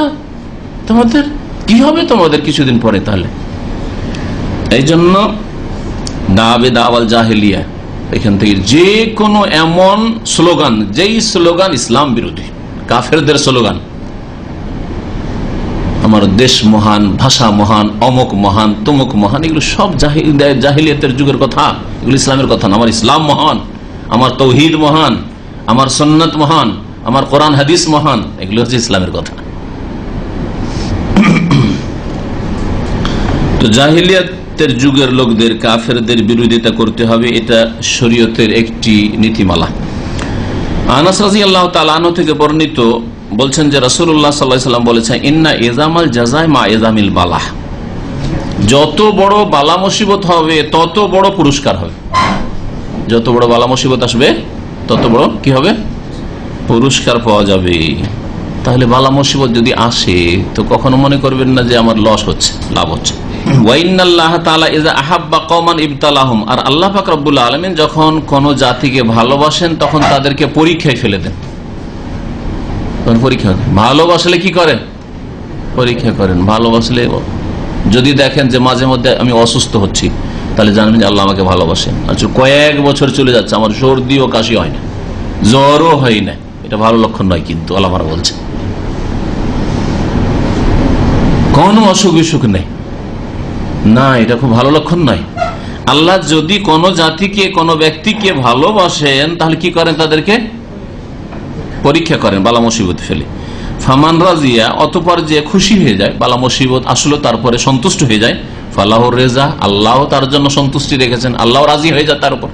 তোমাদের, কি হবে তোমাদের কিছুদিন পরে? তাহলে এই জন্য দাবে দাওয়াল জাহেলিয়া, এখান থেকে যে কোনো এমন স্লোগান, যেই স্লোগান ইসলাম বিরোধী, কাফেরদের স্লোগান, আমার দেশ মহান, ভাষা মহান, অমুক মহান, তমুক মহান, এগুলো সব জাহিলিয়াতের যুগের কথা, এগুলো ইসলামের কথা না। আমার ইসলাম মহান, আমার তৌহিদ মহান, আমার সুন্নাত মহান, আমার কোরআন হাদিস মহান, এগুলো হচ্ছে ইসলামের কথা। তো জাহিলিয়াতের যুগের লোকদের, কাফেরদের বিরোধিতা করতে হবে, এটা শরীয়তের একটি নীতিমালা। আনাস রাদিয়াল্লাহু তাআলা আনহু থেকে বর্ণিত, বলছেন যে রাসূলুল্লাহ সাল্লাল্লাহু আলাইহি ওয়াসাল্লাম বলেছেন, ইন্না ইজামাল জাযাই মা ইজামিল বালাহ, যত বড় বালা মুসিবত হবে তত বড় পুরস্কার হবে। যত বড় বালা মুসিবত আসবে তত বড় কি হবে? পুরস্কার পাওয়া যাবে। তাহলে বালা মুসিবত যদি আসে তো কখনো মনে করবেন না যে আমার লস হচ্ছে, লাভ হচ্ছে। ওয়াইনাল্লাহ তাআলা ইযা আহাব্বা কওমান ইবতালাহুম, আর আল্লাহ পাক রব্বুল আলামিন যখন কোন জাতিকে ভালোবাসেন তখন তাদেরকে পরীক্ষায় ফেলে দেন। পরীক্ষা ভালোবাসলে কি করেন? পরীক্ষা করেন। ভালোবাসলে যদি দেখেন যে মাঝে মধ্যে আমি অসুস্থ হচ্ছি, তাহলে জানবেন যে আল্লাহ আমাকে ভালোবাসেন। আচ্ছা, কয়েক বছর চলে যাচ্ছে, আমার সর্দি ও কাশি হয় না, জ্বরও হয় না, এটা ভালো লক্ষণ নয়। কিন্তু আল্লাহ আমারা বলছে কোন অসুখ বিসুখ নেই, না, এটা খুব ভালো লক্ষণ নয়। আল্লাহ যদি কোন জাতিকে, কোন ব্যক্তিকে ভালোবাসেন তাহলে কি করেন? তাদেরকে পরীক্ষা করেন, বালা মুসিবত ফেলে। ফামান রাজিয়া, অতঃপর যে খুশি হয়ে যায়, বালা মুসিবত আসলো তারপরে সন্তুষ্ট হয়ে যায়, ফালাহুর রেজা, আল্লাহ তার জন্য সন্তুষ্টি রেখেছেন, আল্লাহ রাজি হয়ে যায় তার উপর।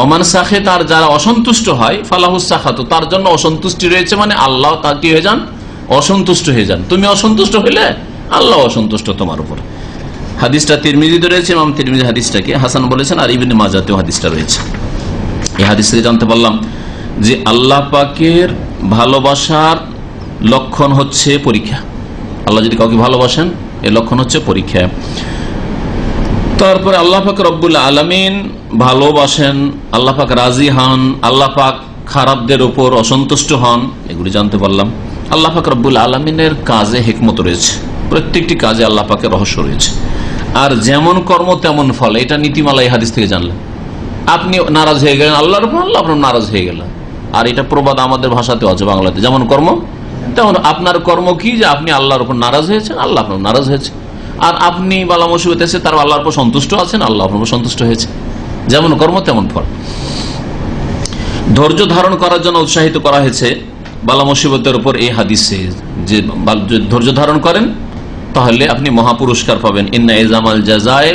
ওমান সাখে, তার যারা অসন্তুষ্ট হয়, ফালাহুস সাখাত, তার জন্য অসন্তুষ্টি রয়েছে, মানে আল্লাহ তার কি হয়ে যান? অসন্তুষ্ট হয়ে যান। তুমি অসন্তুষ্ট হইলে আল্লাহ অসন্তুষ্ট তোমার উপর। হাদিসটা তিরমিজিতে রয়েছে, ইমাম তিরমিজি হাদিসটাকে হাসান বলেছেন, আর ইবনে মাজাতেও হাদিসটা রয়েছে। এই হাদিস থেকে জানতে পারলাম যে আল্লাহ পাকের ভালোবাসার লক্ষণ হচ্ছে পরীক্ষা। আল্লাহ যদি কাউকে ভালোবাসেন এর লক্ষণ হচ্ছে পরীক্ষা। তারপরে আল্লাহ পাক রব্বুল আলামিন ভালোবাসেন, আল্লাহ পাক রাজি হন, আল্লাহ পাক খারাপদের উপর অসন্তুষ্ট হন, এগুলি জানতে পারলাম। আল্লাহ পাক রব্বুল আলামিনের কাজে হিকমত রয়েছে, প্রত্যেকটি কাজে আল্লাহ পাকের রহস্য রয়েছে। আর যেমন কর্ম তেমন ফল, এটা নীতিমালা এই হাদিস থেকে জানলাম। আপনি নারাজ হয়ে গেলেন আল্লাহর উপর, আল্লাহ আপনার নারাজ হয়ে গেলেন। আর এটা প্রবাদ আমাদের ভাষাতেও আছে, বাংলাতে, যেমন কর্ম তেমন আপনার কর্ম কি, যে আপনি আল্লাহর উপর নারাজ হয়েছেন, আল্লাহ আপনার নারাজ হয়েছে। আর আপনি বালা মুসিবত এসে তার আল্লাহর উপর সন্তুষ্ট আছেন, আল্লাহ আপনার উপর সন্তুষ্ট হয়েছে। যেমন কর্ম তেমন ফল। ধৈর্য ধারণ করার জন্য উৎসাহিত করা হয়েছে বালা মুসিবতের উপর এই হাদিসে, যে ধৈর্য ধারণ করেন তাহলে আপনি মহাপুরস্কার পাবেন। ইন্না ইজামাল জাযায়ে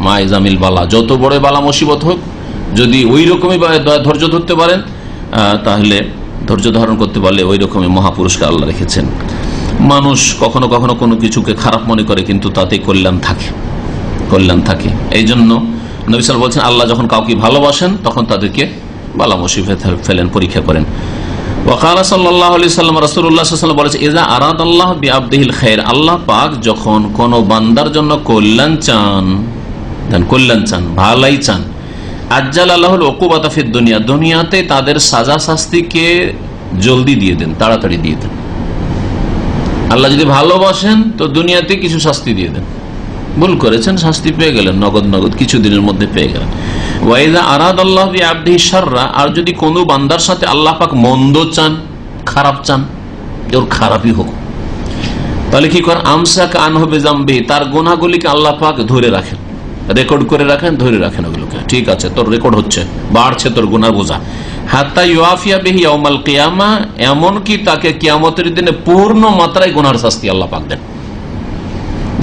মা ইজামিল বালা, যত বড় বালা মুসিবত হোক, যদি ওই রকমই ধৈর্য ধরতে পারেন, তাহলে ধৈর্য ধারণ করতে পারলে ওই রকমই মহাপুরস্কার আল্লাহ রেখেছেন। মানুষ কখনো কখনো কোনো কিছুকে খারাপ মনে করে, কিন্তু তাতে কল্যাণ থাকে, কল্যাণ থাকে। এই জন্য নবী সাল্লাল্লাহু আলাইহি ওয়াসাল্লাম বলছেন, আল্লাহ যখন কাউকে ভালোবাসেন তখন তাদেরকে বালা মুসিবত ফেলেন, পরীক্ষা করেন। ওয়াকালা সাল্লাল্লাহু আলাইহি ওয়াসাল্লাম, রাসূলুল্লাহ সাল্লাল্লাহু আলাইহি ওয়াসাল্লাম বলেছেন, ইযা আরাদাল্লাহু বিআবদিহিল খায়র, আল্লাহ পাক যখন কোন বান্দার জন্য কল্যাণ চান, কল্যাণ চান, ভালাই চান, আজ্জালা লাহুল উকুবাতা ফিদ দুনিয়া, দুনিয়াতে তাদের সাজা শাস্তিকে জলদি দিয়ে দেন, তাড়াতাড়ি দিয়ে দেন। আল্লাহ যদি ভালোবাসেন তো দুনিয়াতে কিছু শাস্তি দিয়ে দেন, ভুল করেছেন শাস্তি পেয়ে গেলেন, নগদ নগদ কিছুদিনের মধ্যে পেয়ে গেলেন। ওয়াইদা আরাদাল্লাহু বিআবদিহি শাররা, আর যদি কোনো বান্দার সাথে আল্লাহ পাক মন্দ চান, খারাপ চান, ওর খারাপই হোক, তাহলে কি করেন? আমসাক আনহু বিযামবি, তার গুনাহগুলিকে আল্লাহ পাক ধরে রাখেন, রেকর্ড করে রাখেন, ধরে রাখেন ওগুলোকে। ঠিক আছে, তোর রেকর্ড হচ্ছে, বাড়ছে তোর গুনার বোঝা। হাত্তা ইউআফিয়া বিহি ইয়াউমাল কিয়ামা, এমনকি তাকে কিয়ামতের দিনে পূর্ণ মাত্রায় গুনার শাস্তি আল্লাহ পাক দেন।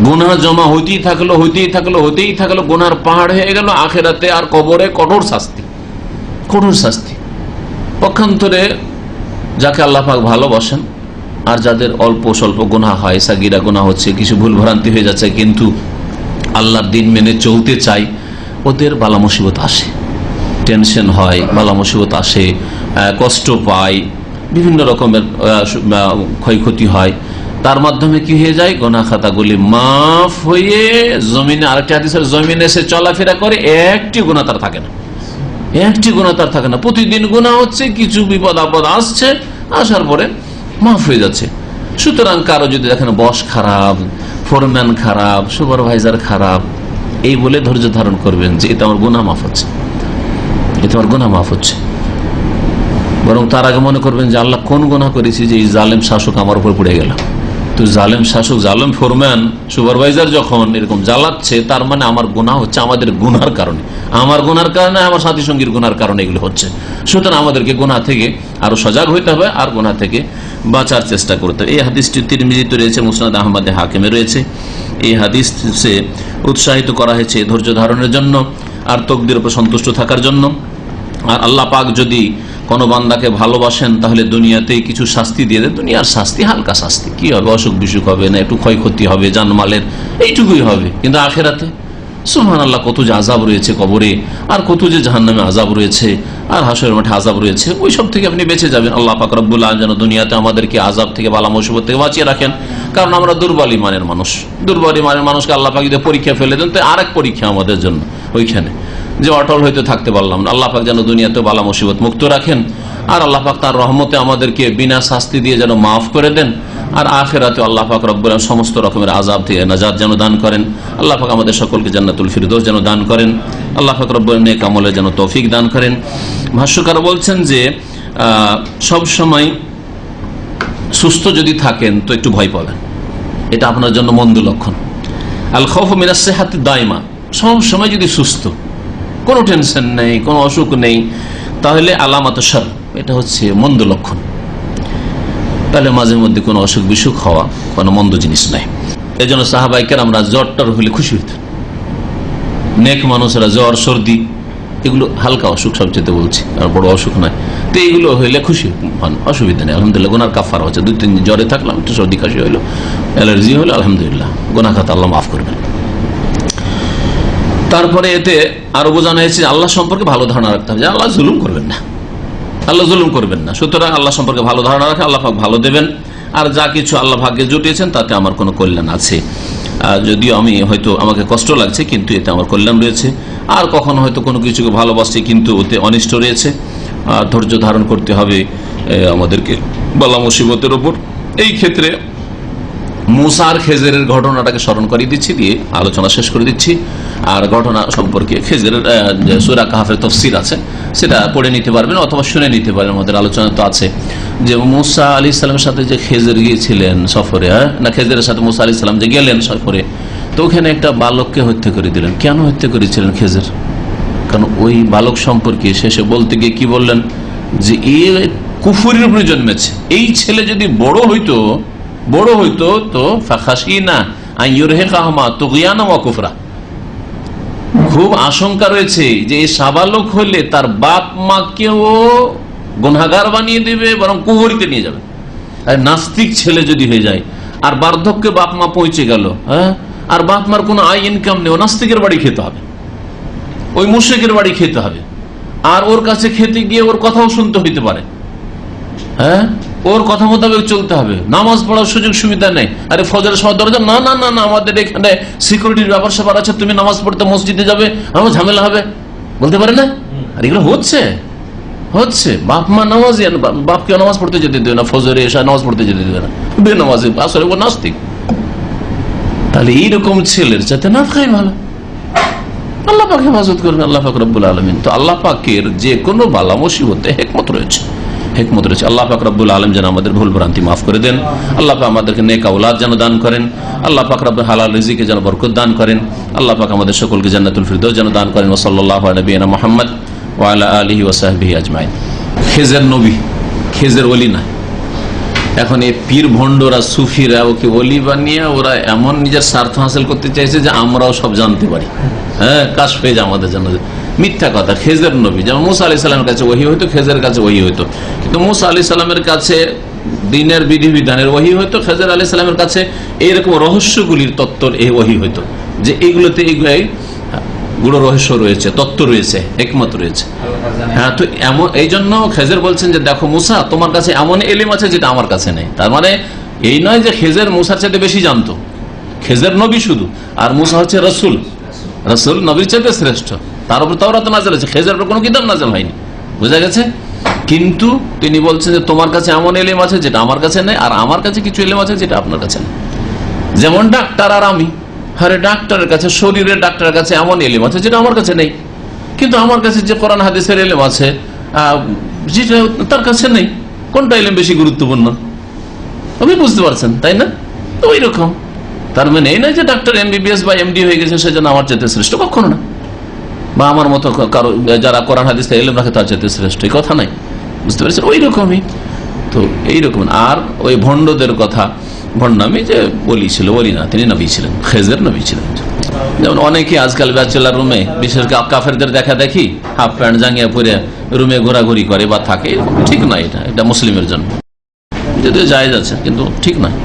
গুনাহ জমা হইতেই থাকলো, হইতেই থাকলো, হইতেই থাকলো, গুনার পাহাড় হয়ে গেল, আখিরাতে আর কবরে কঠোর শাস্তি, কঠোর শাস্তি। পক্ষান্তরে যাকে আল্লাহ পাক ভালোবাসেন, আর যাদের অল্প স্বল্প গুনাহ হয়, সাগীরা গুনাহ হচ্ছে, কিছু ভুল ভ্রান্তি হয়ে যাচ্ছে, কিন্তু আল্লাহর দিন মেনে চলতে চাই, ওদের বালা মুসিবত আসে, টেনশন হয়, বালা মুসিবত আসে, কষ্ট পায়, বিভিন্ন রকমের ক্ষয়ক্ষতি হয়। তার মাধ্যমে কি হয়ে যায়? গুনাহ খাতাগুলি মাফ হয়ে জমিনে, আরেকটি হাদিসের, জমিনে এসে চলাফেরা করে, একটি গুনাহ তার থাকে না, একটি গুনাহ তার থাকে না। প্রতিদিন গুনাহ হচ্ছে, কিছু বিপদ আপদ আসছে, আসার পরে মাফ হয়ে যাচ্ছে। সুতরাং কারো যদি দেখেন বস খারাপ, ফোরম্যান খারাপ, সুপারভাইজার খারাপ, এই বলে ধৈর্য ধারণ করবেন যে এটা আমার গুনাহ মাফ হচ্ছে, এটা আমার গুনাহ মাফ হচ্ছে। বরং তার আগে মনে করবেন যে আল্লাহ কোন গুনাহ করেছি যে এই জালেম শাসক আমার উপর পড়ে গেল। তো জালেম শাসক, জালেম ফোরম্যান, সুপারভাইজার যখন এরকম জ্বালাচ্ছে, তার মানে আমার গুনাহ হচ্ছে আমাদের গুনার কারণে, আমার গুনার কারণে, আমার সাথী সঙ্গীর গুনার কারণে এগুলো হচ্ছে। সুতরাং আমাদেরকে গুনাহ থেকে আরো সজাগ হইতে হবে আর গুনাহ থেকে বাঁচার চেষ্টা করতে হবে। এই হাদিসটি তিরমিজিতে রয়েছে, মুসনাদ আহমদে হাকিমে রয়েছে। এই হাদিসে উৎসাহিত করা হয়েছে ধৈর্য ধারণের জন্য আর তকদির উপর সন্তুষ্ট থাকার জন্য। আর আল্লাহ পাক যদি কোনো বান্দাকে ভালোবাসেন তাহলে দুনিয়াতেই কিছু শাস্তি দিয়ে দেন। দুনিয়ার শাস্তি হালকা শাস্তি, কি হবে, অসুখ বিসুখ হবে না, একটু ক্ষয়ক্ষতি হবে জানমালের, এইটুকুই হবে। কিন্তু আখেরাতে সুবহানাল্লাহ কত যে আযাব রয়েছে কবরে, আর কত যে জাহান্নামে আযাব রয়েছে, আর হাশরের মাঠে আযাব রয়েছে, ওই সব থেকে আপনি বেঁচে যাবেন। আল্লাহ পাক রব্বুল আলামিন যেন দুনিয়াতে আমাদেরকে আযাব থেকে, বালা মুসিবত থেকে বাঁচিয়ে রাখেন। কারণ আমরা দুর্বল ঈমানের মানুষ, দুর্বল ঈমানের মানুষকে আল্লাহ পাক যদি পরীক্ষা ফেলে দেন, তো আরেক পরীক্ষা আমাদের জন্য ওইখানে, যে অটল হইতে থাকতে পারলাম না। আল্লাহ পাক যেন দুনিয়াতে বালা মুসিবত মুক্ত রাখেন, আর আল্লাহ পাক তার রহমতে আমাদেরকে বিনা শাস্তি দিয়ে যেন মাফ করে দেন। আর আখিরাতে আল্লাহ পাক রব্বুল আলামিন সমস্ত রকমের আযাব থেকে নাজাত যেন দান করেন। আল্লাহ পাক আমাদের সকলকে জান্নাতুল ফিরদৌস যেন দান করেন। আল্লাহ পাক রব্বুল আলামিন নেক আমলের যেন তৌফিক দান করেন। ভাষ্যকার বলছেন যে সব সময় সুস্থ যদি থাকেন তো একটু ভয় পাবেন, এটা আপনার জন্য মন্দ লক্ষণ। আল খাউফু মিনাস সিহাতি দাইমা, সব সময় যদি সুস্থ, কোনো টেনশন নেই, কোনো অসুখ নেই, তাহলে আলামাত শার, এটা হচ্ছে মন্দ লক্ষণ। তাহলে মাঝে মধ্যে কোনো অসুখ বিসুখ হওয়া কোনো মন্দ জিনিস নাই। এই জন্য সাহাবায়ে কেরামরা জ্বরটার হলে খুশি হইত। নেক মানুষরা জ্বর সর্দি এগুলো হালকা অসুখ সবচেয়ে বলছি, আর বড় অসুখ নয়, তো এইগুলো হইলে খুশি হন, অসুবিধা নেই। আলহামদুলিল্লাহ গুনার কাফারা হচ্ছে, 2-3 দিন জ্বরে থাকলাম, একটু সর্দি কাশি হইলো, অ্যালার্জি হলো, আলহামদুলিল্লাহ গুনাহ খাতা আল্লাহ মাফ করবেন। তারপরে এতে আরো বোঝানো হয়েছে আল্লাহ সম্পর্কে ভালো ধারণা রাখতে হবে, যে আল্লাহ জুলুম করবেন না, আল্লাহ জুলুম করবেন না। সুতরাং আল্লাহ সম্পর্কে ভালো ধারণা রাখে, আল্লাহ পাক ভালো দেবেন। আর যা কিছু আল্লাহ ভাগ্যে জুটিয়েছেন তাতে আমার কোনো কল্যাণ আছে, যদিও আমি হয়তো আমাকে কষ্ট লাগছে কিন্তু এতে আমার কল্যাণ রয়েছে। আর কখনো হয়তো কোনো কিছুকে ভালোবাসছি কিন্তু ওতে অনিষ্ট রয়েছে। ধৈর্য ধারণ করতে হবে আমাদেরকে বালা মুসিবতের ওপর। এই ক্ষেত্রে মুসা আর খেজরের ঘটনাটাকে স্মরণ করিয়ে দিচ্ছি, দিয়ে আলোচনা শেষ করে দিচ্ছি। আর ঘটনা সম্পর্কে খেজরের সূরা কাহফের তাফসীর আছে, সেটা পড়ে নিতে পারবেন অথবা শুনে নিতে পারেন। আমাদের আলোচনা তো আছে যে মুসা আলাইহিস সালামের সাথে যে খেজর গিয়েছিলেন সফরে, না খেজরের সাথে মুসা আলাইহিস সালাম যে গেলেন সফরে, তো ওখানে একটা বালককে হত্যা করে দিলেন। কেন হত্যা করেছিলেন খেজর? কারণ ওই বালক সম্পর্কে শেষে বলতে গিয়ে কি বললেন, যে এই কুফরের উপরে জন্মেছে, এই ছেলে যদি বড় হইতো তো ফাখাশিনা আইয়ুরহিকাহুমা তুগয়ানা ওয়া কুফরা, খুব আশঙ্কা রয়েছে যে এই সাবালক হলে তার বাপ মাকেও গুনাহগার বানিয়ে দেবে, বরং কুফরিতে নিয়ে যাবে। আর নাস্তিক ছেলে যদি হয়ে যায়, আর বার্ধক্যে বাপ মা পৌঁছে গেল, হ্যাঁ, আর বাপ মার কোনো আয় ইনকাম নেই, নাস্তিকের বাড়ি খেতে হবে, ওই মুশরিকের বাড়ি খেতে হবে। আর ওর কাছে খেতে গিয়ে ওর কথাও শুনতে হইতে পারে, হ্যাঁ, ওর কথা মোতাবেক চলতে হবে। নামাজ পড়ার সুযোগ সুবিধা নেই, আরে ফজরের সময় দরজা না না না না আমাদের এখানে সিকিউরিটির ব্যাপার স্যাপার আছে, তুমি নামাজ পড়তে মসজিদে যাবে, আমার ঝামেলা হবে, বলতে পারে না। আর এগুলো হচ্ছে বাপ মা নামাজি, বাপকে নামাজ পড়তে যেতে দেবে না, ফজরে এসে নামাজ পড়তে যেতে দেবে না, বেনামাজি, আসলে ও নাস্তিক। তাহলে এইরকম ছেলের চাইতে না খাই ভালো। আল্লাহ পাক হেফাজত করবেন, আল্লাহ পাক রব্বুল আলামিন। তো আল্লাহ পাকের যে কোনো বালা মুসিবতে হিকমত রয়েছে। আল্লাহ পাক রব্বুল আলামিন যেন আমাদের ভুল ভ্রান্তি মাফ করে দেন। আল্লাহ পাক আমাদেরকে নেক আওলাদ যেন দান করেন। আল্লাহ পাক রব্বুল হালাল রিজিকে যেন বরকত দান করেন। আল্লাহ পাক আমাদের সকলকে জান্নাতুল ফিরদৌস যেন দান করেন। ওয়া সাল্লাল্লাহু আলা নবিয়িনা মুহাম্মদ ওয়া আলা আলিহি ওয়া সাহবিহি আজমাইন। খেজর নবী, খেজর ওলি না। এখন এই পীর ভণ্ডরা সুফিরা ওকে ওলি বানিয়ে ওরা এমন নিজের স্বার্থ হাসিল করতে চাইছে যে আমরাও সব জানতে পারি, হ্যাঁ, কাশ পেয়ে যায় আমাদের জন্য। মিথ্যা কথা। খেজর নবী যেমন মুসা আলাইহিস সালামের কাছে ওহী হইতো, খেজরের কাছে ওহী হইতো, কিন্তু মুসা আলাইহিস সালামের কাছে দিনের বিধিবিধানের ওহী হইতো, খেজর আলাইহিস সালামের কাছে এইরকম রহস্যগুলির তত্ত্বর এই ওহী হইতো, যে এইগুলোতে এইগুলাই গুড় রহস্য রয়েছে, তত্ত্ব রয়েছে, হিকমত রয়েছে। হ্যাঁ, তো এমন এই জন্য খেজর বলছেন যে দেখো মুসা, তোমার কাছে এমন ইলম আছে যেটা আমার কাছে নেই। তার মানে এই নয় যে খেজর মুসার চাইতে বেশি জানতো, খেজর নবী শুধু, আর মুসা হচ্ছে রসুল, রসুল নবীর চাইতে শ্রেষ্ঠ। তার উপর তাওরাত নাযিল হয়েছে, খেজরের উপর কোনো কিতাব নাযিল হয়নি, বুঝা গেছে। কিন্তু তিনি বলছেন যে তোমার কাছে এমন ইলম আছে যেটা আমার কাছে নেই, আর আমার কাছে কিছু ইলম আছে যেটা আপনার কাছে নেই। যেমন ডাক্তার আর আমি, আরে ডাক্তারের কাছে, শরীরের ডাক্তারের কাছে এমন এলিম আছে যেটা আমার কাছে নেই, কিন্তু আমার কাছে যে কোরআন হাদিসের এলিম আছে যেটা তার কাছে নেই। কোনটা এলিম বেশি গুরুত্বপূর্ণ? আপনি বুঝতে পারছেন, তাই না? তো ওই রকম। তার মানে এই নয় যে ডাক্তার MBBS বা MD হয়ে গেছে সেজন্য আমার চাইতে শ্রেষ্ঠ, কখনো না। বা আমার মতো কারো যারা কোরআন হাদিসে এলিম রাখে তার চাইতে শ্রেষ্ঠ, এই কথা নাই। বুঝতে পেরেছেন? ওই রকমই তো এইরকম। আর ওই ভণ্ডদের কথা, ভণ্ড আমি যে বলি না, তিনি নবী ছিলেন, খেজের নবী ছিলেন। যেমন অনেকে আজকাল ব্যাচেলার রুমে, বিশেষ করে কাফেরদের দেখা দেখি হাফ প্যান্ট জাঙ্গিয়া পরে রুমে ঘোরাঘুরি করে বা থাকে, ঠিক নয়। এটা মুসলিমের জন্য যদিও জায়েজ আছে, কিন্তু ঠিক নয়।